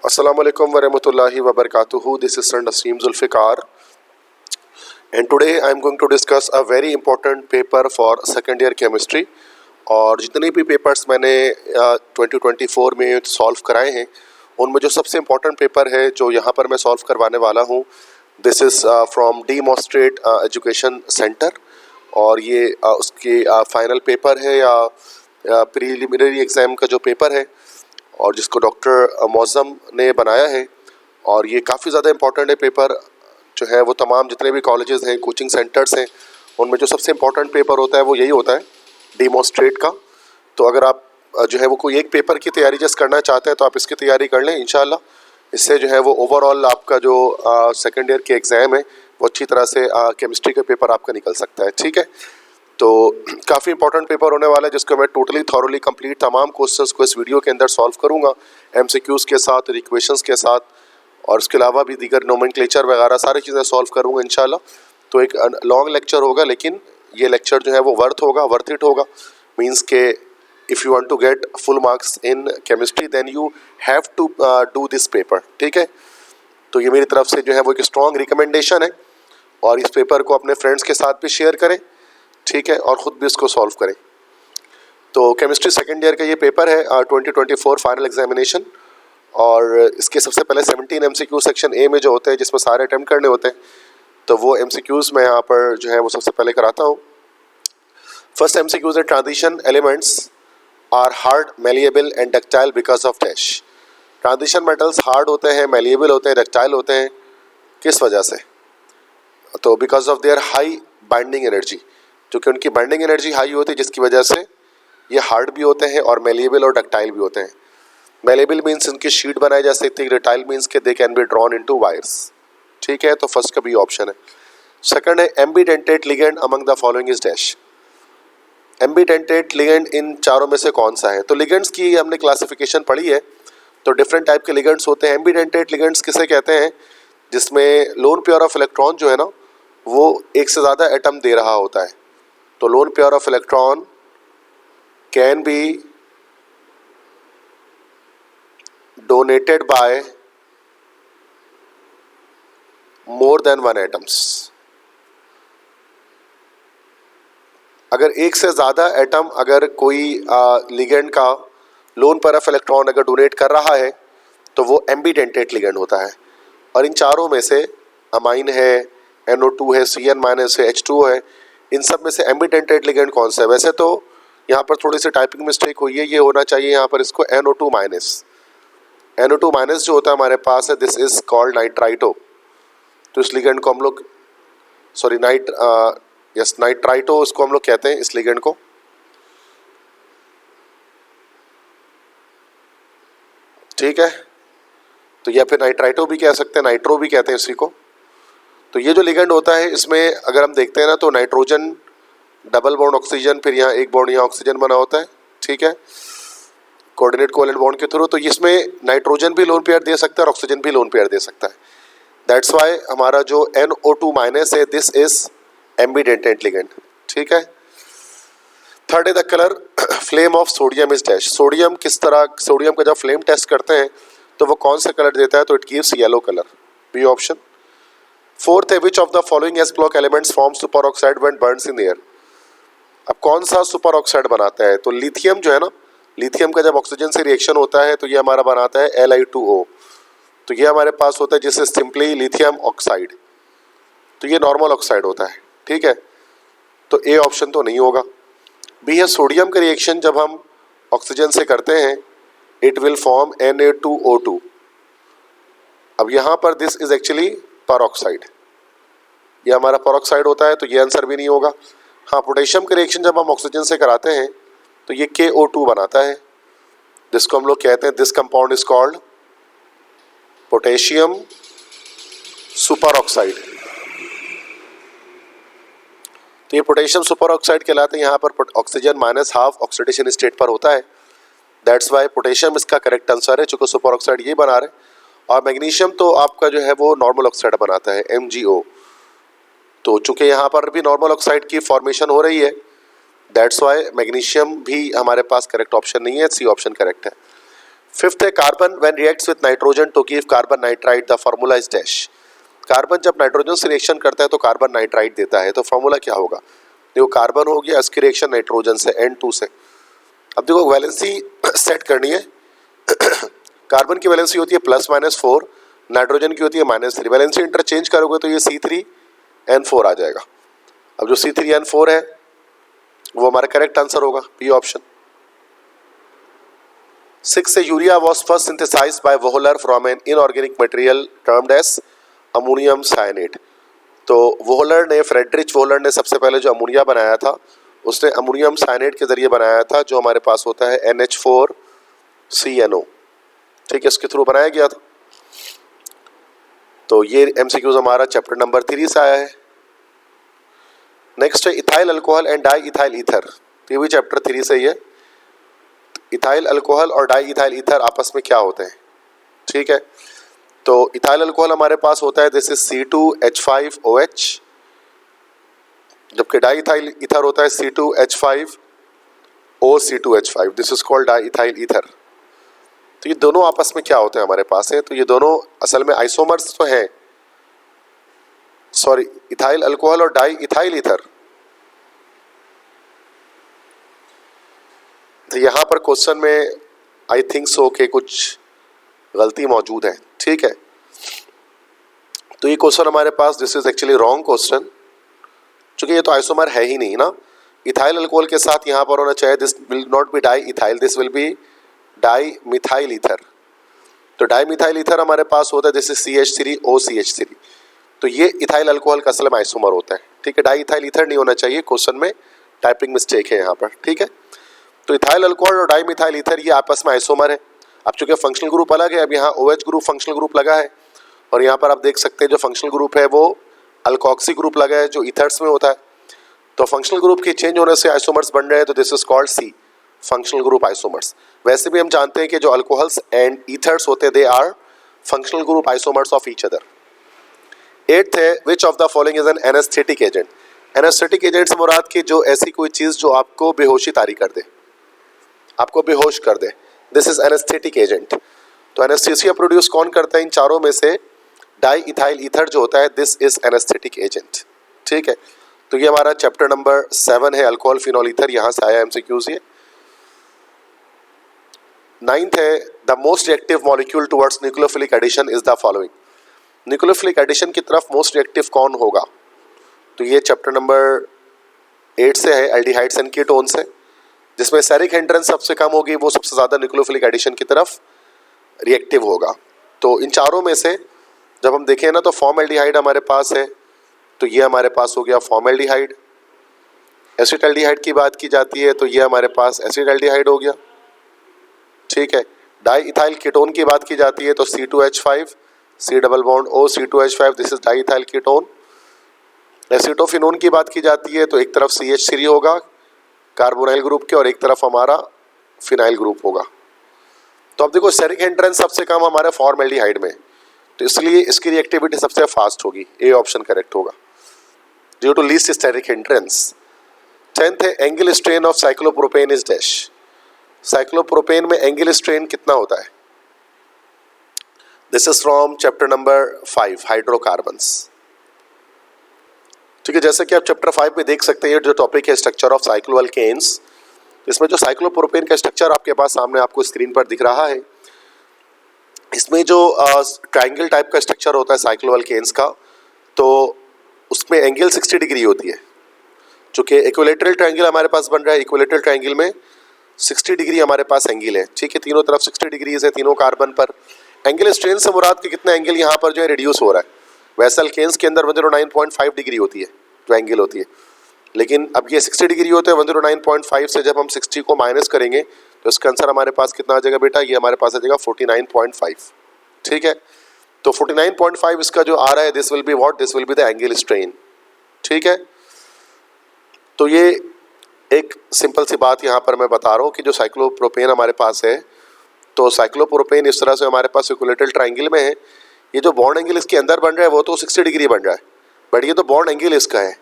Assalamu alaikum wa rahmatullahi wa barakatuhu. This is Sir Naseem Zulfikar, and today I am going to discuss a very important paper for second year chemistry. और जितने भी papers मैंने 2024 में solve कराए हैं उनमें जो सबसे इम्पोर्टेंट पेपर है जो यहाँ पर मैं सॉल्व करवाने वाला हूँ, this is from demonstrate education centre, और ये उसके फाइनल पेपर है या प्रीलिमिनरी एग्ज़ाम का जो पेपर है, और जिसको डॉक्टर मौज़म ने बनाया है। और ये काफ़ी ज़्यादा इम्पोर्टेंट है पेपर, जो है वो तमाम जितने भी कॉलेजेस हैं, कोचिंग सेंटर्स हैं, उनमें जो सबसे इम्पोर्टेंट पेपर होता है वो यही होता है, डीमॉन्स्ट्रेट का। तो अगर आप जो है वो कोई एक पेपर की तैयारी जस्ट करना चाहते हैं तो आप इसकी तैयारी कर लें इंशाल्लाह। इससे जो है वो ओवरऑल आपका जो सेकेंड ईयर के एग्ज़ाम है वो अच्छी तरह से केमिस्ट्री का पेपर आपका निकल सकता है। ठीक है, तो काफ़ी इंपॉर्टेंट पेपर होने वाला है जिसको मैं टोटली थॉरली कंप्लीट तमाम क्वेश्चंस को इस वीडियो के अंदर सॉल्व करूंगा, एमसीक्यूज़ के साथ, इक्वेशंस के साथ, और उसके अलावा भी दीगर नोमेनक्लेचर वगैरह सारी चीज़ें सॉल्व करूंगा इंशाल्लाह। तो एक लॉन्ग लेक्चर होगा, लेकिन ये लेक्चर जो है वो वर्थ इट होगा। मीन्स के if you want to get full marks in chemistry then you have to do this paper. ठीक है, तो ये मेरी तरफ से जो है वो एक स्ट्रॉन्ग रिकमेंडेशन है, और इस पेपर को अपने फ्रेंड्स के साथ भी शेयर करें। ठीक है, और ख़ुद भी इसको सॉल्व करें। तो केमिस्ट्री सेकेंड ईयर का ये पेपर है 2024 फाइनल एग्जामिनेशन, और इसके सबसे पहले 17 MCQ सेक्शन ए में जो होते हैं जिसमें सारे अटैम्प्ट करने होते हैं, तो वो MCQs मैं यहाँ पर जो है वो सबसे पहले कराता हूँ। फर्स्ट MCQs है transition elements are hard, malleable and ductile because of dash. Transition metals hard होते हैं, मेलिएबल होते हैं, डक्टाइल होते हैं, किस वजह से? तो because of their high binding energy, क्योंकि उनकी बाइंडिंग एनर्जी हाई होती है जिसकी वजह से ये हार्ड भी होते हैं और मेलिएबल और डक्टाइल भी होते हैं। मेलिएबल मीन्स इनकी शीट बनाई जा सकती है, डक्टाइल मीन्स के they can be drawn into wires. ठीक है, तो फर्स्ट का बी ऑप्शन है। सेकंड है ambidentate ligand among the following is dash. Ambidentate ligand इन चारों में से कौन सा है? तो लिगेंड्स की हमने क्लासिफिकेशन पढ़ी है, तो डिफरेंट टाइप के लिगेंड्स होते हैं। एम्बीडेंटेट लिगेंड्स किसे कहते हैं? जिसमें लोन पेयर ऑफ इलेक्ट्रॉन जो है ना वो एक से ज़्यादा एटम दे रहा होता है। तो lone pair of electron can be donated bye more than one atoms. अगर एक से ज़्यादा एटम अगर कोई लिगेंड का लोन पेयर ऑफ इलेक्ट्रॉन अगर डोनेट कर रहा है तो वो एम्बीडेंटेट लिगेंड होता है। और इन चारों में से अमाइन है, NO2 है, CN- है, H2 है, इन सब में से एम्बीडेंटेट लिगेंड कौन सा है? वैसे तो यहाँ पर थोड़ी सी टाइपिंग मिस्टेक हुई है, ये होना चाहिए यहाँ पर इसको NO2-। NO2- जो होता है हमारे पास है, दिस इज कॉल्ड नाइट्राइटो। तो इस लिगेंड को हम लोग नाइट्राइटो इसको हम लोग कहते हैं, इस लिगेंड को। ठीक है, तो या फिर नाइट्राइटो भी कह सकते हैं, नाइट्रो भी कहते हैं इसी को। तो ये जो लिगेंड होता है इसमें अगर हम देखते हैं ना तो नाइट्रोजन डबल बॉन्ड ऑक्सीजन, फिर यहाँ एक बॉन्ड यहाँ ऑक्सीजन बना होता है। ठीक है, कोऑर्डिनेट कोवेलेंट बॉन्ड के थ्रू। तो इसमें नाइट्रोजन भी लोन पेयर दे सकता है और ऑक्सीजन भी लोन पेयर दे सकता है। दैट्स वाई हमारा जो NO2- है दिस इज एम्बीडेंटेट लिगेंड। ठीक है। थर्ड है the colour flame of sodium is dash. Sodium किस तरह, सोडियम का जब फ्लेम टेस्ट करते हैं तो वो कौन सा कलर देता है? तो it gives yellow colour, B option. Fourth है which of the following s block elements form superoxide when burns in air. अब कौन सा सुपर ऑक्साइड बनाता है? तो लिथियम जो है ना, लिथियम का जब ऑक्सीजन से रिएक्शन होता है तो ये हमारा बनाता है Li2O। तो ये हमारे पास होता है जिससे सिंपली लिथियम ऑक्साइड, तो ये नॉर्मल ऑक्साइड होता है। ठीक है, तो ए ऑप्शन तो नहीं होगा। बी है सोडियम का रिएक्शन जब हम ऑक्सीजन से करते हैं इट विल फॉर्म Na2O2। अब यहाँ पर दिस इज एक्चुअली परऑक्साइड, ये हमारा परऑक्साइड होता है, तो ये आंसर भी नहीं होगा। हाँ, पोटेशियम का रिएक्शन जब हम ऑक्सीजन से कराते हैं तो ये KO2 बनाता है, जिसको हम लोग कहते हैं this compound is called potassium super oxide. तो ये पोटेशियम सुपर ऑक्साइड कहलाते हैं। यहाँ पर ऑक्सीजन -½ ऑक्सीडेशन स्टेट पर होता है, दैट्स वाई पोटेशियम इसका करेक्ट आंसर है, चूँकि सुपर ऑक्साइड ये बना रहे। और मैग्नीशियम तो आपका जो है वो नॉर्मल ऑक्साइड बनाता है, MgO। तो चूँकि यहाँ पर भी नॉर्मल ऑक्साइड की फॉर्मेशन हो रही है, दैट्स वाई मैग्नीशियम भी हमारे पास करेक्ट ऑप्शन नहीं है, सी ऑप्शन करेक्ट है। फिफ्थ है carbon when reacts with nitrogen to give carbon nitride the formula is dash. Carbon जब नाइट्रोजन से रिएक्शन करता है तो कार्बन नाइट्राइड देता है, तो फार्मूला क्या होगा? देखो कार्बन हो गया, इसकी रिएक्शन नाइट्रोजन से N2 से। अब देखो वैलेंसी सेट करनी है। कार्बन की वैलेंसी होती है +-4, नाइट्रोजन की होती है -3। वैलेंसी इंटरचेंज करोगे तो ये C3N4 आ जाएगा। अब जो C3N4 है वो हमारा करेक्ट आंसर होगा, बी ऑप्शन। 6 से urea was first synthesised by Wohler from an inorganic material termed as ammonium cyanate. तो वोहलर ने, फ्रेडरिच वोहलर ने सबसे पहले जो अमोनिया बनाया था उसने अमोनियम साइनेट के जरिए बनाया था, जो हमारे पास होता है NH4CNO। ठीक है, इसके थ्रू बनाया गया था। तो ये MCQs हमारा चैप्टर नंबर 3 से आया है। नेक्स्ट है ethyl alcohol and di ethyl ether. ये भी चैप्टर 3 से ही है। इथाइल अल्कोहल और डाई इथाइल ईथर आपस में क्या होते हैं? ठीक है, तो इथाइल अल्कोहल हमारे पास होता है दिस इज C2H5OH, जबकि डाई इथाइल ईथर होता है C2H5OC2H5। This is called di ethyl ether. तो ये दोनों आपस में क्या होते हैं हमारे पास है? तो ये दोनों असल में आइसोमर्स तो हैं, सॉरी, इथाइल अल्कोहल और डाई इथाइल ईथर। तो यहाँ पर क्वेश्चन में आई थिंक सो के कुछ गलती मौजूद है। ठीक है, तो ये क्वेश्चन हमारे पास this is actually wrong question, क्योंकि ये तो आइसोमर है ही नहीं ना। इथाइल अल्कोहल के साथ यहाँ पर होना चाहिए this will not be di ethyl, this will B di methyl ether. तो डाई मिथाइल ईथर हमारे पास होता है दिस इज CH3OCH3। तो ये इथाइल अल्कोहल का असल में आइसोमर होता है। ठीक है, डाई इथाइल ईथर नहीं होना चाहिए, क्वेश्चन में टाइपिंग मिस्टेक है यहाँ पर। ठीक है, तो इथाइल अल्कोहल और डाई मिथाइल ईथर ये आपस में आइसोमर है। अब चूंकि फंक्शनल ग्रुप अलग है, अब यहाँ OH ग्रुप फंक्शनल ग्रुप लगा है, और यहाँ पर आप देख सकते हैं जो फंक्शनल ग्रुप है वो अल्कोक्सी ग्रुप लगा है जो ईथर्स में होता है। तो फंक्शनल ग्रुप के चेंज होने से आइसोमर्स बन रहे हैं, तो this is called C, functional group isomers. वैसे भी हम जानते हैं कि जो अल्कोहल्स एंड ईथर्स होते हैं they are functional group isomers of each other. 8th है which of the following is an anaesthetic agent. Anaesthetic agent से मुराद की जो ऐसी कोई चीज़ जो आपको बेहोशी तारी कर दे, आपको बेहोश कर दे, दिस इज एनेस्थेटिक एजेंट। तो एनेस्थीसिया प्रोड्यूस कौन करता है? इन चारों में से डाई इथाइल ईथर जो होता है दिस इज एनेस्थेटिक एजेंट। ठीक है, तो ये हमारा चैप्टर नंबर 7 है अल्कोहल फिनॉल ईथर, यहाँ से आया MCQs ये। 9th है the most reactive molecule towards nucleophilic addition is the following. Nucleophilic addition की तरफ मोस्ट रिएक्टिव कौन होगा? तो ये चैप्टर नंबर 8 से है एल्डिहाइड्स एंड कीटोन्स है, जिसमें सेरिक हिंड्रेंस सबसे कम होगी, वो सबसे ज़्यादा न्यूक्लियोफिलिक एडिशन की तरफ रिएक्टिव होगा। तो इन चारों में से जब हम देखें ना तो फॉर्मल्डिहाइड हमारे पास है, तो ये हमारे पास हो गया फॉर्मल्डिहाइड। एसिटाल्डिहाइड की बात की जाती है तो ये हमारे पास एसिटाल्डिहाइड हो गया। ठीक है, डाई इथाइल कीटोन की बात की जाती है तो C2H5 C double bond O C2H5 this is di ethyl ketone. Acetophenone की बात की जाती है तो एक तरफ CH3 होगा कार्बोनाइल ग्रुप के, और एक तरफ हमारा फिनाइल ग्रुप होगा। तो अब देखो सेरिक हिंड्रेंस सबसे कम हमारे फॉर्मल्डिहाइड में, तो इसलिए इसकी रिएक्टिविटी सबसे फास्ट होगी, ए ऑप्शन करेक्ट होगा due to least steric hindrance. 10th है angle strain of cyclopropane is dash. Cyclopropane में एंगल स्ट्रेन कितना होता है? This is from chapter number 5 hydrocarbons. ठीक है, जैसे कि आप चैप्टर 5 में देख सकते हैं जो टॉपिक है स्ट्रक्चर ऑफ साइक्लोअल्केन्स, इसमें जो साइक्लोप्रोपेन का स्ट्रक्चर आपके पास सामने आपको स्क्रीन पर दिख रहा है, इसमें जो ट्रायंगल टाइप का स्ट्रक्चर होता है साइक्लोअल्केन्स का, तो उसमें एंगल 60 डिग्री होती है। चूँकि इक्विलेटरल ट्रायंगल हमारे पास बन रहा है, इक्विलेटरल ट्रायंगल में 60 डिग्री हमारे पास एंगल है। ठीक है, तीनों तरफ 60 डिग्रीज है तीनों कार्बन पर। एंगल स्ट्रेन से मुराद के कितना एंगल यहाँ पर जो है रिड्यूस हो रहा है। वैसे अल्केन्स के अंदर 109.5 डिग्री होती है जो एंगल होती है, लेकिन अब ये 60 डिग्री होते हैं। 109.5 से जब हम 60 को माइनस करेंगे तो इसका आंसर हमारे पास कितना आ जाएगा बेटा? ये हमारे पास आ जाएगा 49.5। ठीक है, तो 49.5 इसका जो आ रहा है this will be what? This will be the angle strain. ठीक है, तो ये एक सिंपल सी बात यहाँ पर मैं बता रहा हूँ कि जो साइक्लोप्रोपेन हमारे पास है, तो साइक्लोप्रोपेन इस तरह से हमारे पास इक्विलेटरल ट्रायंगल में है। ये जो बॉन्ड एंगल इसके अंदर बन रहा है वो तो 60 डिग्री बन रहा है, बट ये तो बॉन्ड एंगल इसका है।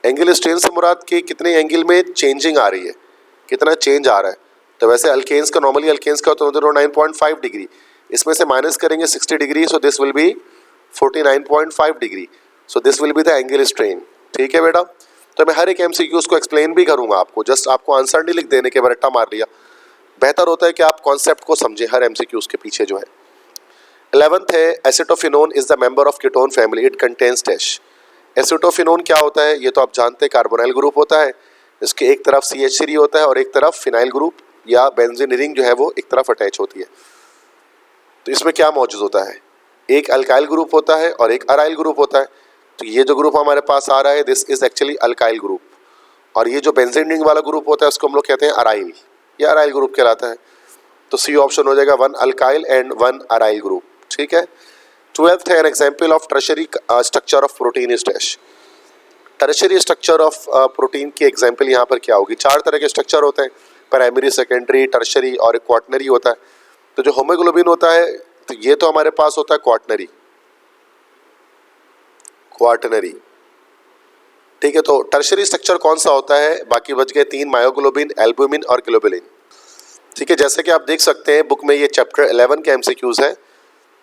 एंगल स्ट्रेन से मुराद के कितने एंगल में चेंजिंग आ रही है, कितना चेंज आ रहा है, तो वैसे अल्केन्स का नॉर्मली अल्केन्स का होता है 9.5 डिग्री, इसमें से माइनस करेंगे 60 degree, so this will B 49.5 degree, so this will be the angle strain. ठीक है बेटा, तो मैं हर एक एमसीक्यूज को एक्सप्लेन भी करूंगा आपको, जस्ट आपको आंसर नहीं लिख देने के बाद रट्टा मार लिया। बेहतर होता है कि आप कॉन्सेप्ट को समझें हर एमसीक्यूज के पीछे जो है। 11th है acetophenone is the member of ketone family, it contains dash. Acetophenone क्या होता है, ये तो आप जानते हैं कार्बोनाइल ग्रुप होता है, इसके एक तरफ CH3 होता है और एक तरफ फिनाइल ग्रुप या बेंजीन रिंग जो है वो एक तरफ अटैच होती है। तो इसमें क्या मौजूद होता है, एक अल्काइल ग्रुप होता है और एक अराइल ग्रुप होता है। तो ये जो ग्रुप हमारे पास आ रहा है this is actually alkyl group, और ये जो बेंजीन रिंग वाला ग्रुप होता है उसको हम लोग कहते हैं अराइल, या अराइल ग्रुप कहलाता है। तो सी ऑप्शन हो जाएगा 1 अल्काइल एंड 1 अराइल ग्रुप। ठीक है। 12th है an example of tertiary structure of protein is dash. Tertiary structure of protein की एग्जाम्पल यहाँ पर क्या होगी, 4 तरह के स्ट्रक्चर होते हैं, प्राइमरी, सेकेंडरी, टर्शरी और एक क्वाटनरी होता है। तो जो होमोग्लोबिन होता है तो ये तो हमारे पास होता है क्वाटनरी। ठीक है, तो टर्शरी स्ट्रक्चर कौन सा होता है, बाकी बच गए 3, मायोग्लोबिन, एल्बुमिन और ग्लोबुलिन। ठीक है, जैसे कि आप देख सकते हैं बुक में ये चैप्टर 11 के एमसीक्यूज है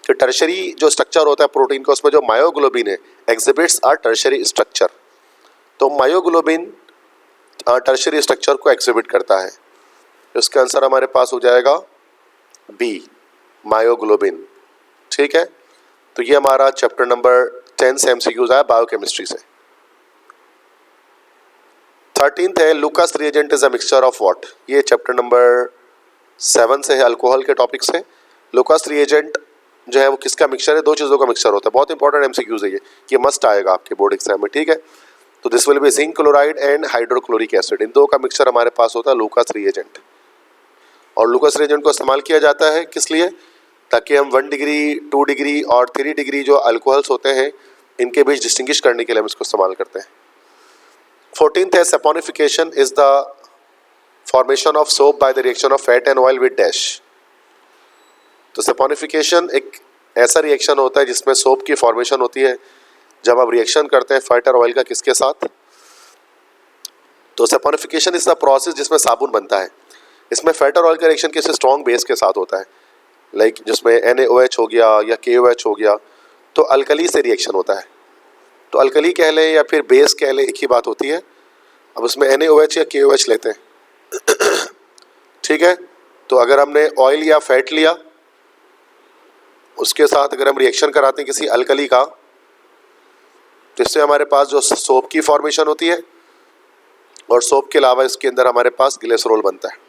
कि टर्शरी जो स्ट्रक्चर होता है प्रोटीन का, उसमें जो मायोग्लोबिन है एग्जिबिट्स आर टर्शरी स्ट्रक्चर। तो मायोग्लोबिन टर्शरी स्ट्रक्चर को एग्जिबिट करता है, इसका आंसर हमारे पास हो जाएगा बी, मायोग्लोबिन। ठीक है, तो ये हमारा चैप्टर नंबर 10 से एमसीक्यूज आया बायोकेमिस्ट्री से। 13th है Lucas reagent is a mixture of what. ये चैप्टर नंबर 7 से है, अल्कोहल के टॉपिक से। लुकास रिएजेंट जो है वो किसका मिक्सचर है, 2 चीज़ों का मिक्सचर होता है। बहुत इंपॉर्टेंट एमसीक्यूज है ये मस्ट आएगा आपके बोर्ड एग्जाम में। ठीक है, तो this will be zinc chloride and hydrochloric acid, इन 2 का मिक्सचर हमारे पास होता है लुकास रिएजेंट। और लुकास रिएजेंट को इस्तेमाल किया जाता है किस लिए, ताकि हम 1 डिग्री, 2 डिग्री और 3 डिग्री जो अल्कोहल्स होते हैं इनके बीच डिस्टिंग्विश करने के लिए हम इसको इस्तेमाल करते हैं। 14th है saponification is the formation of soap by the reaction of fat and oil with dash. तो सैपोनिफिकेशन एक ऐसा रिएक्शन होता है जिसमें सोप की फॉर्मेशन होती है जब आप रिएक्शन करते हैं फैट और ऑयल का, किसके साथ। तो सैपोनिफिकेशन इज द प्रोसेस जिसमें साबुन बनता है। इसमें फैट और ऑयल का रिएक्शन किसी स्ट्रॉन्ग बेस के साथ होता है, लाइक जिसमें NaOH हो गया या KOH हो गया, तो अल्कली से रिएक्शन होता है। तो अल्कली कह लें या फिर बेस कह लें, एक ही बात होती है। अब उसमें NaOH या KOH लेते हैं। ठीक है, तो अगर हमने ऑयल या फैट लिया, उसके साथ अगर हम रिएक्शन कराते हैं किसी अल्कली का, तो इससे हमारे पास जो सोप की फॉर्मेशन होती है, और सोप के अलावा इसके अंदर हमारे पास ग्लिसरॉल बनता है।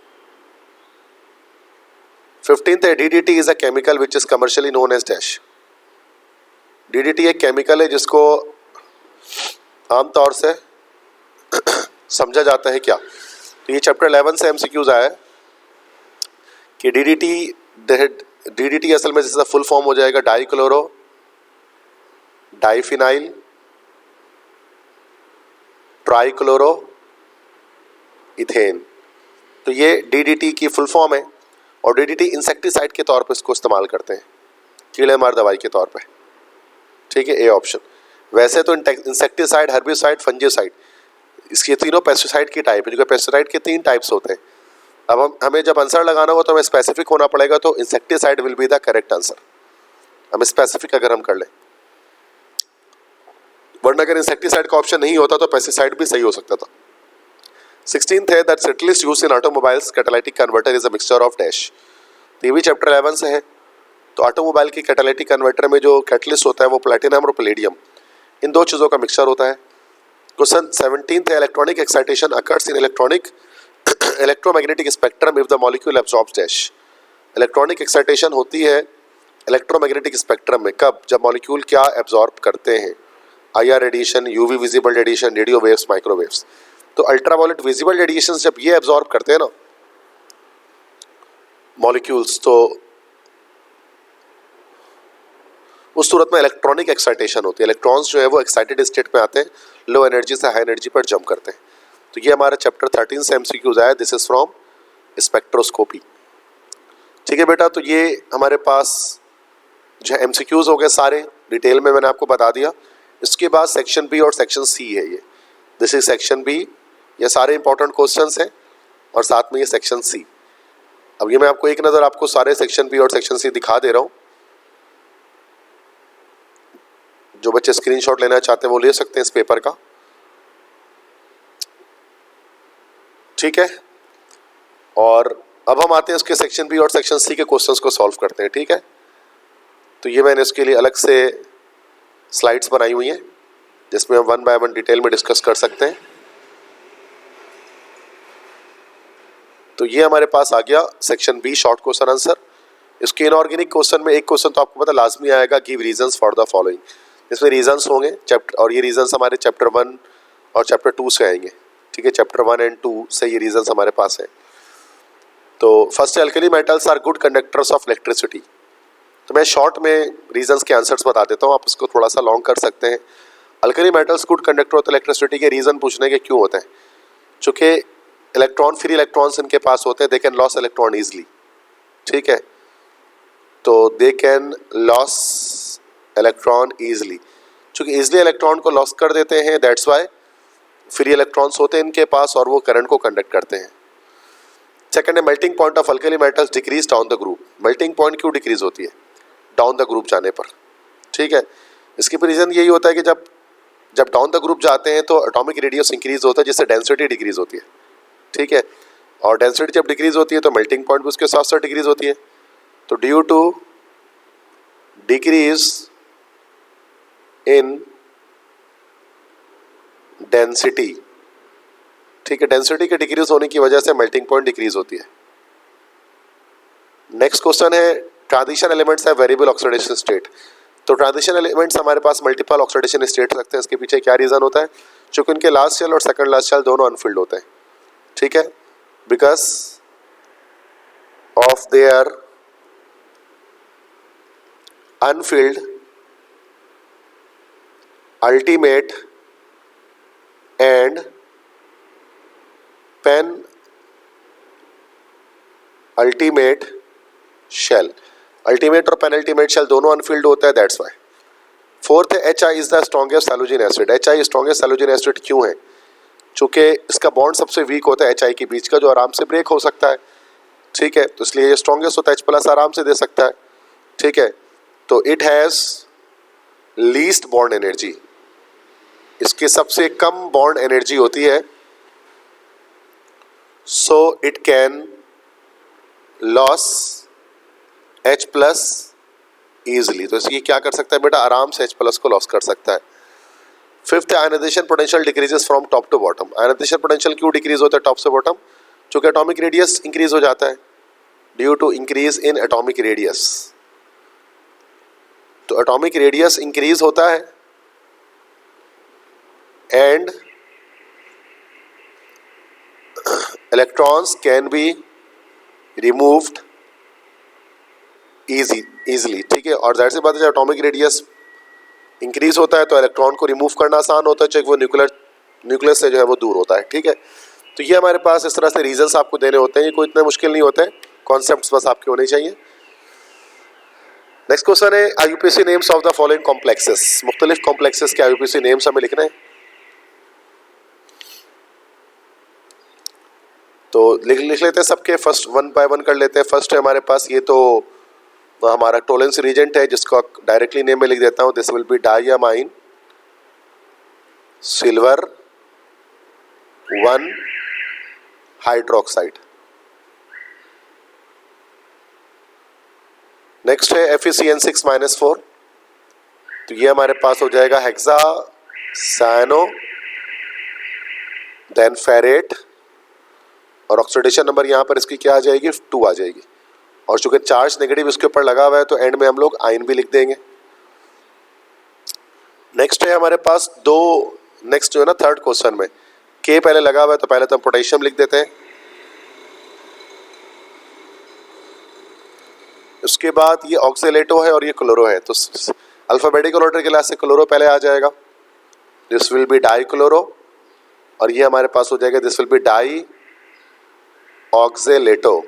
15th है DDT is a chemical which is commercially known as dash. DDT एक केमिकल है जिसको आमतौर से समझा जाता है क्या। तो ये चैप्टर 11 से एमसीक्यूज आया है कि DDT असल में जिसका फुल फॉर्म हो जाएगा डाइक्लोरो डाइफिनाइल ट्राइक्लोरो इथेन। तो ये DDT की फुल फॉर्म है, और DDT इंसेक्टिसाइड के तौर पर इसको इस्तेमाल करते हैं, कीड़े मार दवाई के तौर पे। ठीक है, ए ऑप्शन। वैसे तो इंसेक्टिसाइड, हर्बिसाइड, फंजीसाइड, इसके तीनों पेस्टिसाइड की टाइप है, क्योंकि पेस्टिसाइड के 3 टाइप्स होते हैं। अब हमें जब आंसर लगाना हो तो हमें स्पेसिफिक होना पड़ेगा, तो insecticide will be the correct answer. हमें स्पेसिफिक अगर हम कर लें, वरना अगर इंसेक्टिसाइड का ऑप्शन नहीं होता तो पेस्टिसाइड भी सही हो सकता था। 16th है that catalyst used in automobiles catalytic converter is a mixture of dash. ये भी चैप्टर 11 से है। तो ऑटोमोबाइल की कैटालिटिक कन्वर्टर में जो कैटलिस्ट होता है वो प्लैटिनम और पैलेडियम, इन 2 चीज़ों का मिक्सचर होता है। क्वेश्चन 17th है electronic excitation occurs in electromagnetic spectrum if the molecule absorbs dash. Electronic excitation होती है इलेक्ट्रोमैग्नेटिक स्पेक्ट्रम में कब, जब मॉलिक्यूल क्या एब्जॉर्ब करते हैं, IR radiation, UV visible radiation, radio waves, microwaves. तो अल्ट्रावायलेट विजिबल रेडिएशन जब ये एब्जॉर्ब करते हैं ना मॉलिक्यूल्स, तो उस सूरत में इलेक्ट्रॉनिक एक्साइटेशन होती है। इलेक्ट्रॉन्स जो है वो एक्साइटेड स्टेट में आते हैं, लो एनर्जी से हाई एनर्जी पर जंप करते हैं। तो ये हमारा चैप्टर 13 से एमसीक्यूज आया, दिस इज फ्रॉम स्पेक्ट्रोस्कोपी। ठीक है बेटा, तो ये हमारे पास जो एमसीक्यूज हो गए सारे, डिटेल में मैंने आपको बता दिया। इसके बाद सेक्शन बी और सेक्शन सी है, ये दिस इज सेक्शन बी, ये सारे इंपॉर्टेंट क्वेश्चंस हैं, और साथ में ये सेक्शन सी। अब ये मैं आपको एक नज़र आपको सारे सेक्शन बी और सेक्शन सी दिखा दे रहा हूँ। जो बच्चे स्क्रीनशॉट लेना चाहते हैं वो ले सकते हैं इस पेपर का, ठीक है। और अब हम आते हैं इसके सेक्शन बी और सेक्शन सी के क्वेश्चंस को सॉल्व करते हैं, ठीक है। तो ये मैंने इसके लिए अलग से स्लाइड्स बनाई हुई हैं जिसमें हम वन बाय वन डिटेल में डिस्कस कर सकते हैं। तो ये हमारे पास आ गया section B short question answer. इसके इनऑर्गेनिक क्वेश्चन में एक क्वेश्चन तो आपको पता लाजमी आएगा, give reasons for the following. इसमें रीजंस होंगे चैप्टर, और ये रीजंस हमारे चैप्टर 1 और चैप्टर 2 से आएंगे, ठीक है। चैप्टर 1 एंड 2 से ये रीजंस हमारे पास हैं। तो first alkali metals are good conductors of electricity. तो मैं शॉर्ट में रीजंस के आंसर्स बता देता हूँ, आप इसको थोड़ा सा लॉन्ग कर सकते हैं। Alkali metals good conductor of electricity के रीजन पूछने के क्यों होते हैं? चूँकि इलेक्ट्रॉन फ्री इलेक्ट्रॉन्स इनके पास होते हैं, they can loss electron easily, ठीक है। तो they can loss electron easily, चूँकि ईजिली इलेक्ट्रॉन को लॉस कर देते हैं, दैट्स वाई फ्री इलेक्ट्रॉन्स होते हैं इनके पास और वो करंट को कंडक्ट करते हैं। सेकंड है melting point of alkali metals decrease down the group. Melting point क्यों डिक्रीज होती है? डाउन द ग्रुप जाने पर, ठीक है। इसकी रीज़न यही होता है कि जब डाउन द ग्रुप जाते हैं तो एटॉमिक रेडियस इंक्रीज होता है जिससे डेंसिटी डिक्रीज होती है, ठीक है। और डेंसिटी जब डिक्रीज होती है तो मेल्टिंग पॉइंट भी उसके साथ साथ डिक्रीज होती है। तो due to decrease in density, ठीक है, डेंसिटी के डिक्रीज होने की वजह से मेल्टिंग पॉइंट डिक्रीज होती है। नेक्स्ट क्वेश्चन है ट्रांजिशन एलिमेंट्स है वेरिएबल ऑक्सीडेशन स्टेट। तो ट्रांजिशन एलिमेंट्स हमारे पास मल्टीपल ऑक्सीडेशन स्टेट रखते हैं। इसके पीछे क्या रीजन होता है? क्योंकि उनके लास्ट शेल और सेकंड लास्ट शेल दोनों अनफिल्ड होते हैं, ठीक है, because of their unfilled ultimate and penultimate shell. Ultimate और पेनल्टीमेट शेल दोनों अनफिल्ड होता है, दैट्स वाई। फोर्थ है HI is the strongest halogen acid. HI strongest halogen acid क्यों है? चूंकि इसका बॉन्ड सबसे वीक होता है HI के बीच का, जो आराम से ब्रेक हो सकता है, ठीक है, तो इसलिए ये स्ट्रॉन्गेस्ट होता है। H+ आराम से दे सकता है, ठीक है। तो it has least bond energy, इसकी सबसे कम बॉन्ड एनर्जी होती है, so it can loss H+ easily. तो इसलिए क्या कर सकता है बेटा, आराम से H+ को लॉस कर सकता है। फिफ्थ है ionisation potential decreases from top to bottom. Ionisation potential क्यों डिक्रीज होता है टॉप से बॉटम? चूंकि एटॉमिक रेडियस इंक्रीज हो जाता है due to increase in atomic radius. तो एटॉमिक रेडियस इंक्रीज होता है and electrons can be removed easily, ठीक है। और जाहिर सी बात है जब एटॉमिक रेडियस इंक्रीज होता है तो इलेक्ट्रॉन को रिमूव करना आसान होता है, चाहे वो न्यूक्लियस से जो है वो दूर होता है, ठीक है। तो ये हमारे पास इस तरह से रीजंस आपको देने होते हैं, ये कोई इतने मुश्किल नहीं होते हैं, कॉन्सेप्ट्स बस आपके होने चाहिए। नेक्स्ट क्वेश्चन है IUPAC names of the following complexes. मुख्तलिफ कॉम्प्लेक्सेस के IUPAC नेम्स हमें लिखने हैं। तो लिख लेते हैं सबके, फर्स्ट वन बाय वन कर लेते हैं। फर्स्ट है हमारे पास, ये तो हमारा टोलेंस रीजेंट है जिसको डायरेक्टली नेम में लिख देता हूं, this will B diamine silver 1 hydroxide. Next है FeCN6-4, तो ये हमारे पास हो जाएगा हेक्सा साइनो देन फेरेट, और ऑक्सीडेशन नंबर यहाँ पर इसकी क्या आ जाएगी, 2 आ जाएगी। और चूंकि चार्ज नेगेटिव इसके ऊपर लगा हुआ है तो एंड में हम लोग आयन भी लिख देंगे। नेक्स्ट है हमारे पास नेक्स्ट जो है ना थर्ड क्वेश्चन में K पहले लगा हुआ है तो पहले तो हम पोटेशियम लिख देते हैं। उसके बाद ये ऑक्सीलेटो है और ये क्लोरो है, तो अल्फाबेटिकल ऑर्डर के लिहाज से क्लोरो पहले आ जाएगा, this will B die chloro, और ये हमारे पास हो जाएगा दिस विल बी डाई ऑक्सीलेटो।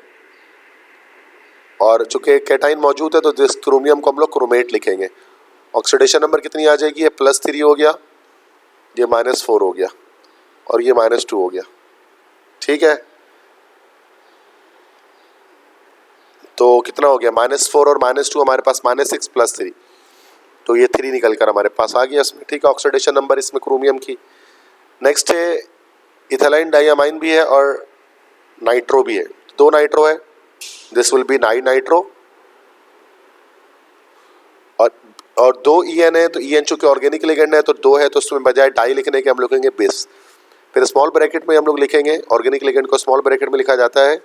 और चूंकि कैटाइन मौजूद है तो दिस क्रोमियम को हम लोग क्रोमेट लिखेंगे। ऑक्सीडेशन नंबर कितनी आ जाएगी, ये +3 हो गया, ये -4 हो गया, और ये -2 हो गया, ठीक है। तो कितना हो गया -4 और -2 हमारे पास -6 + 3, तो ये 3 निकल कर हमारे पास आ गया इसमें। ठीक है, ऑक्सीडेशन नंबर इसमें क्रोमियम की। नेक्स्ट है इथाइल डाइअमाइन भी है और नाइट्रो भी है, 2 नाइट्रो है, दिस विल बी नाइट्रो, और 2 EN है, तो EN चूंकि ऑर्गेनिक लिगेंड है तो 2 है, तो उसमें बजाय डाई लिखने के हम लिखेंगे बिस। फिर स्मॉल ब्रैकेट में हम लोग लिखेंगे, ऑर्गेनिक लिगेंड को स्मॉल ब्रैकेट में लिखा जाता है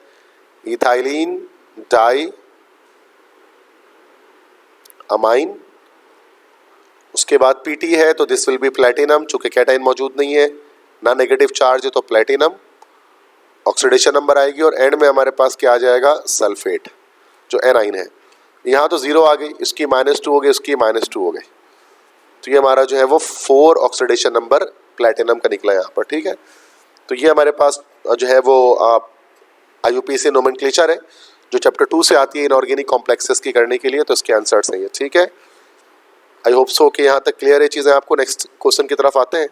इथाइलिन डाई अमाइन। उसके बाद PT है, तो दिस विल बी प्लेटिनम, चूंकि कैटाइन मौजूद नहीं है, ना नेगेटिव चार्ज है, तो प्लेटिनम। ऑक्सीडेशन नंबर आएगी और एंड में हमारे पास क्या आ जाएगा, सल्फेट, जो एनाइन है। यहाँ तो 0 आ गई, इसकी -2 हो गई, इसकी -2 हो गई, तो ये हमारा जो है वो 4 ऑक्सीडेशन नंबर प्लेटिनम का निकला यहाँ पर। ठीक है, तो ये हमारे पास जो है वो IUPAC नोमेनक्लेचर है जो चैप्टर 2 से आती है इनऑर्गेनिक कॉम्प्लेक्सेस की करने के लिए, तो इसके आंसर्स हैं ये। ठीक है, आई होप सो कि यहाँ तक क्लियर है चीज़ें आपको। नेक्स्ट क्वेश्चन की तरफ आते हैं।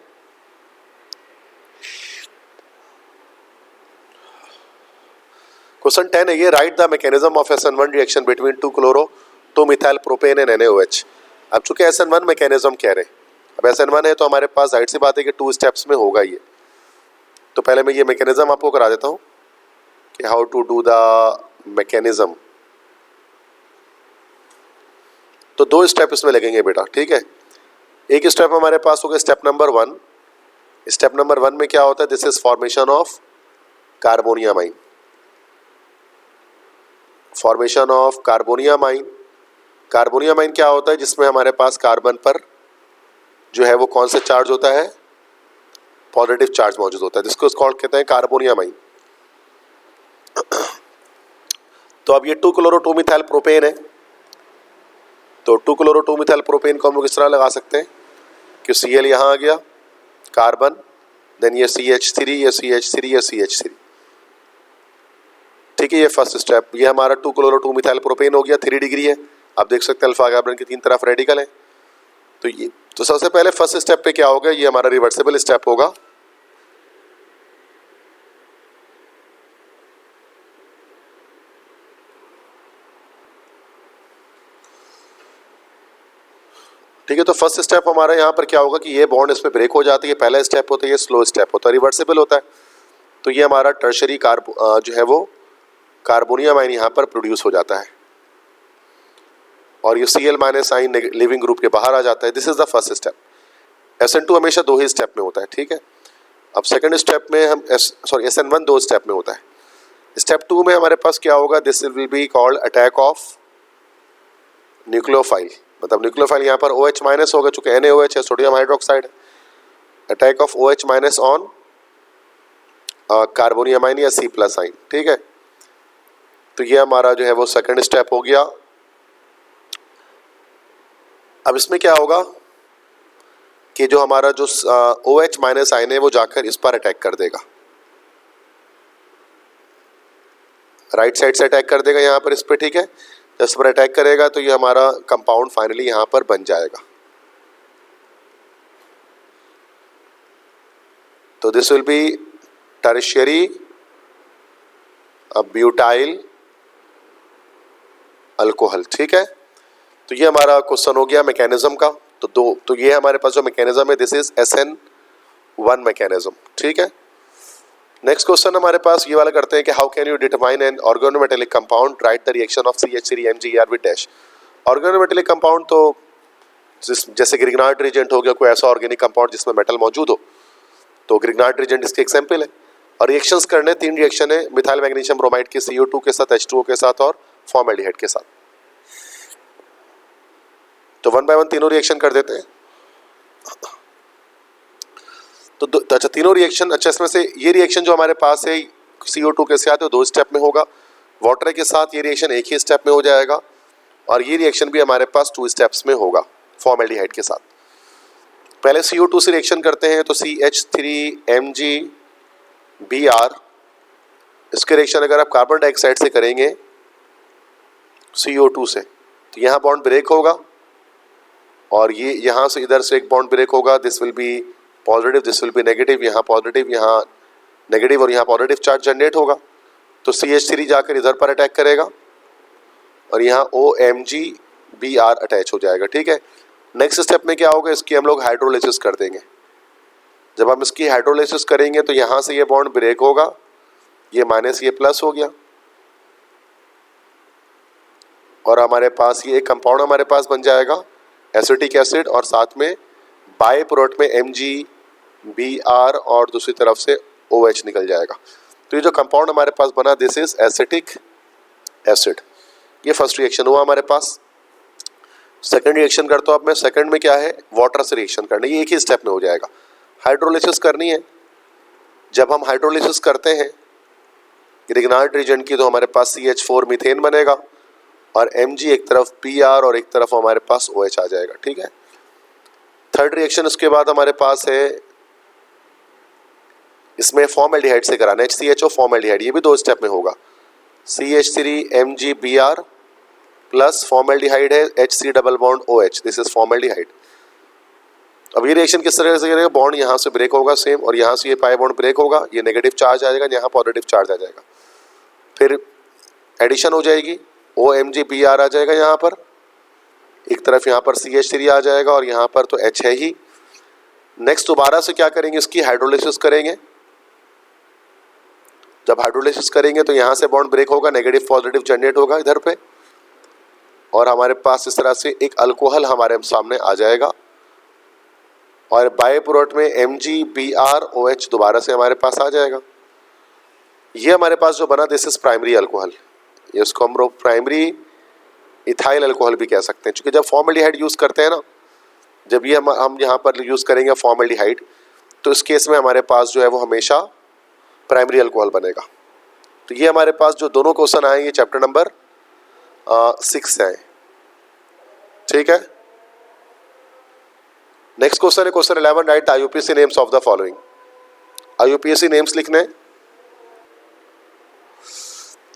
क्वेश्चन 10 है ये, right the mechanism of SN1 reaction between 2-chloro-2-methyl propane and NaOH। अब चूंकि SN1 मैकेनिज्म कह रहे हैं, अब SN1 है तो हमारे पास जाहिर सी बात है कि 2 स्टेप्स में होगा ये। तो पहले मैं ये मैकेनिज्म आपको करा देता हूँ कि how to do the mechanism. तो 2 स्टेप इसमें लगेंगे बेटा। ठीक है, एक स्टेप हमारे पास होगा स्टेप नंबर 1। स्टेप नंबर 1 में क्या होता है, this is formation of carbonium ion. Formation of carbonium ion. Carbonium ion क्या होता है, जिसमें हमारे पास कार्बन पर जो है वो कौन सा चार्ज होता है, पॉजिटिव चार्ज मौजूद होता है, जिसको कॉल कहते हैं कार्बोनियामाइन। तो अब ये 2-chloro-2-methyl प्रोपेन है, तो 2-chloro-2-methyl प्रोपेन को हम लोग इस तरह लगा सकते हैं कि Cl यहाँ आ गया, कार्बन, देन ये CH3, ये CH3, ये CH3। ठीक है, ये फर्स्ट स्टेप, ये हमारा 2-chloro-2-methyl प्रोपेन हो गया, 3 डिग्री है। आप देख सकते हैं अल्फा कार्बन की 3 तरफ रेडिकल है। तो ये तो सबसे पहले फर्स्ट स्टेप पे क्या होगा, ये हमारा रिवर्सिबल स्टेप होगा। ठीक है, तो फर्स्ट स्टेप हमारा यहाँ पर क्या होगा कि ये बॉन्ड इसमें ब्रेक हो जाती है, पहला स्टेप होता है, ये स्लो स्टेप होता है, रिवर्सिबल होता है। तो ये हमारा टर्शरी जो है वो कार्बोनियामाइन यहाँ पर प्रोड्यूस हो जाता है और ये Cl- आइन लिविंग ग्रुप के बाहर आ जाता है। This is the first step. SN2 हमेशा 2 ही स्टेप में होता है। ठीक है, अब सेकंड स्टेप में हम SN1 2 स्टेप में होता है। स्टेप 2 में हमारे पास क्या होगा, this will be called attack of nucleophile. मतलब न्यूक्लियोफाइल यहाँ पर OH- होगा, चूंकि NaOH है, सोडियम हाइड्रोक्साइड है। अटैक ऑफ OH- ऑन कार्बोनियामाइन या C+ आइन। ठीक है, तो ये हमारा जो है वो सेकंड स्टेप हो गया। अब इसमें क्या होगा कि जो हमारा जो OH- आइन है वो जाकर इस पर अटैक कर देगा, राइट साइड से अटैक कर देगा यहाँ पर इस पर। ठीक है, जब इस पर अटैक करेगा तो ये हमारा कंपाउंड फाइनली यहाँ पर बन जाएगा। तो this will B tertiary butyl alcohol. ठीक है, तो ये हमारा क्वेश्चन हो गया मैकेनिज्म का। तो ये हमारे पास जो मैकेनिज्म है, दिस इज SN1 मैकेनिज्म। ठीक है, नेक्स्ट क्वेश्चन हमारे पास ये वाला करते हैं कि how can you determine an organometallic compound, write the reaction of CH3MgEr with dash. Organometallic compound तो जैसे ग्रिग्नार्ड रिएजेंट हो गया, कोई ऐसा ऑर्गेनिक कंपाउंड जिसमें मेटल मौजूद हो, तो ग्रिग्नार्ड रिएजेंट इसके एग्जाम्पल है। और रिएक्शंस करने 3 रिएक्शन है, मिथाइल मैग्नीशियम ब्रोमाइड के CO2 के साथ, H2O के साथ और फॉर्मेल्डिहाइड के साथ। तो 1 बाय 1 तीनों रिएक्शन कर देते हैं। तो अच्छा, तीनों रिएक्शन, अच्छा इसमें से ये रिएक्शन जो हमारे पास है CO2 के साथ, 2 स्टेप में होगा। वाटर के साथ ये रिएक्शन 1 ही स्टेप में हो जाएगा और ये रिएक्शन भी हमारे पास 2 स्टेप्स में होगा फॉर्मेल्डिहाइड के साथ। पहले CO2 से रिएक्शन करते हैं, तो CH3MgBr, इसके रिएक्शन अगर आप कार्बन डाइऑक्साइड से करेंगे CO2 से, तो यहाँ बॉन्ड ब्रेक होगा और ये यहाँ से इधर से एक बॉन्ड ब्रेक होगा। This will B positive, this will B negative, यहाँ पॉजिटिव, यहाँ नेगेटिव और यहाँ पॉजिटिव चार्ज जनरेट होगा। तो CH3 जाकर इधर पर अटैक करेगा और यहाँ OMgBr अटैच हो जाएगा। ठीक है, नेक्स्ट स्टेप में क्या होगा, इसकी हम लोग हाइड्रोलिसिस कर देंगे। जब हम इसकी हाइड्रोलिसिस करेंगे तो यहाँ से ये बॉन्ड ब्रेक होगा, ये माइनस ये प्लस हो गया, और हमारे पास ये एक कंपाउंड हमारे पास बन जाएगा एसिटिक एसिड, और साथ में बाय प्रोडक्ट में MgBr और दूसरी तरफ से OH निकल जाएगा। तो ये जो कंपाउंड हमारे पास बना, दिस इज एसिटिक एसिड। ये फर्स्ट रिएक्शन हुआ हमारे पास। सेकंड रिएक्शन करता हूँ अब मैं। सेकंड में क्या है, वाटर से रिएक्शन करना, ये एक ही स्टेप में हो जाएगा। हाइड्रोलिसिस करनी है। जब हम हाइड्रोलिसिस करते हैं ग्रिग्नार्ड रीजन की, तो हमारे पास CH4 मीथेन बनेगा, और Mg एक तरफ Br और एक तरफ हमारे पास OH आ जाएगा। ठीक है, थर्ड रिएक्शन उसके बाद हमारे पास है, इसमें फॉर्मल्डिहाइड से कराना है, HCHO फॉर्मल्डिहाइड। ये भी 2 स्टेप में होगा। CH3MgBr प्लस फॉर्मल्डिहाइड है HC double bond OH, this is formaldehyde. अब ये रिएक्शन किस तरह से करेगा, बॉन्ड यहाँ से ब्रेक होगा सेम, और यहाँ से ये पाई बॉन्ड ब्रेक होगा, ये नेगेटिव चार्ज आ जाएगा, यहाँ पॉजिटिव चार्ज आ जाएगा, फिर एडिशन हो जाएगी, OMgBr आ जाएगा यहाँ पर, एक तरफ यहाँ पर CH3 आ जाएगा, और यहाँ पर तो H है ही। नेक्स्ट दोबारा से क्या करेंगे, इसकी हाइड्रोलिसिस करेंगे। जब हाइड्रोलिसिस करेंगे तो यहाँ से बॉन्ड ब्रेक होगा, नेगेटिव पॉजिटिव जनरेट होगा इधर पे, और हमारे पास इस तरह से एक अल्कोहल हमारे सामने आ जाएगा, और बाय प्रोडक्ट में MgBr OH दोबारा से हमारे पास आ जाएगा। ये हमारे पास जो बना, दिस इज प्राइमरी अल्कोहल। ये उसको हम लोग प्राइमरी इथाइल अल्कोहल भी कह सकते हैं, क्योंकि जब फॉर्मल्डिहाइड यूज़ करते हैं ना, जब ये हम यहाँ पर यूज़ करेंगे फॉर्मल्डिहाइड, तो इस केस में हमारे पास जो है वो हमेशा प्राइमरी अल्कोहल बनेगा। तो ये हमारे पास जो दोनों क्वेश्चन आए, ये चैप्टर नंबर 6 से आए। ठीक है, नेक्स्ट क्वेश्चन है question 11, right the IUPAC names of the following. IUPAC names लिखने।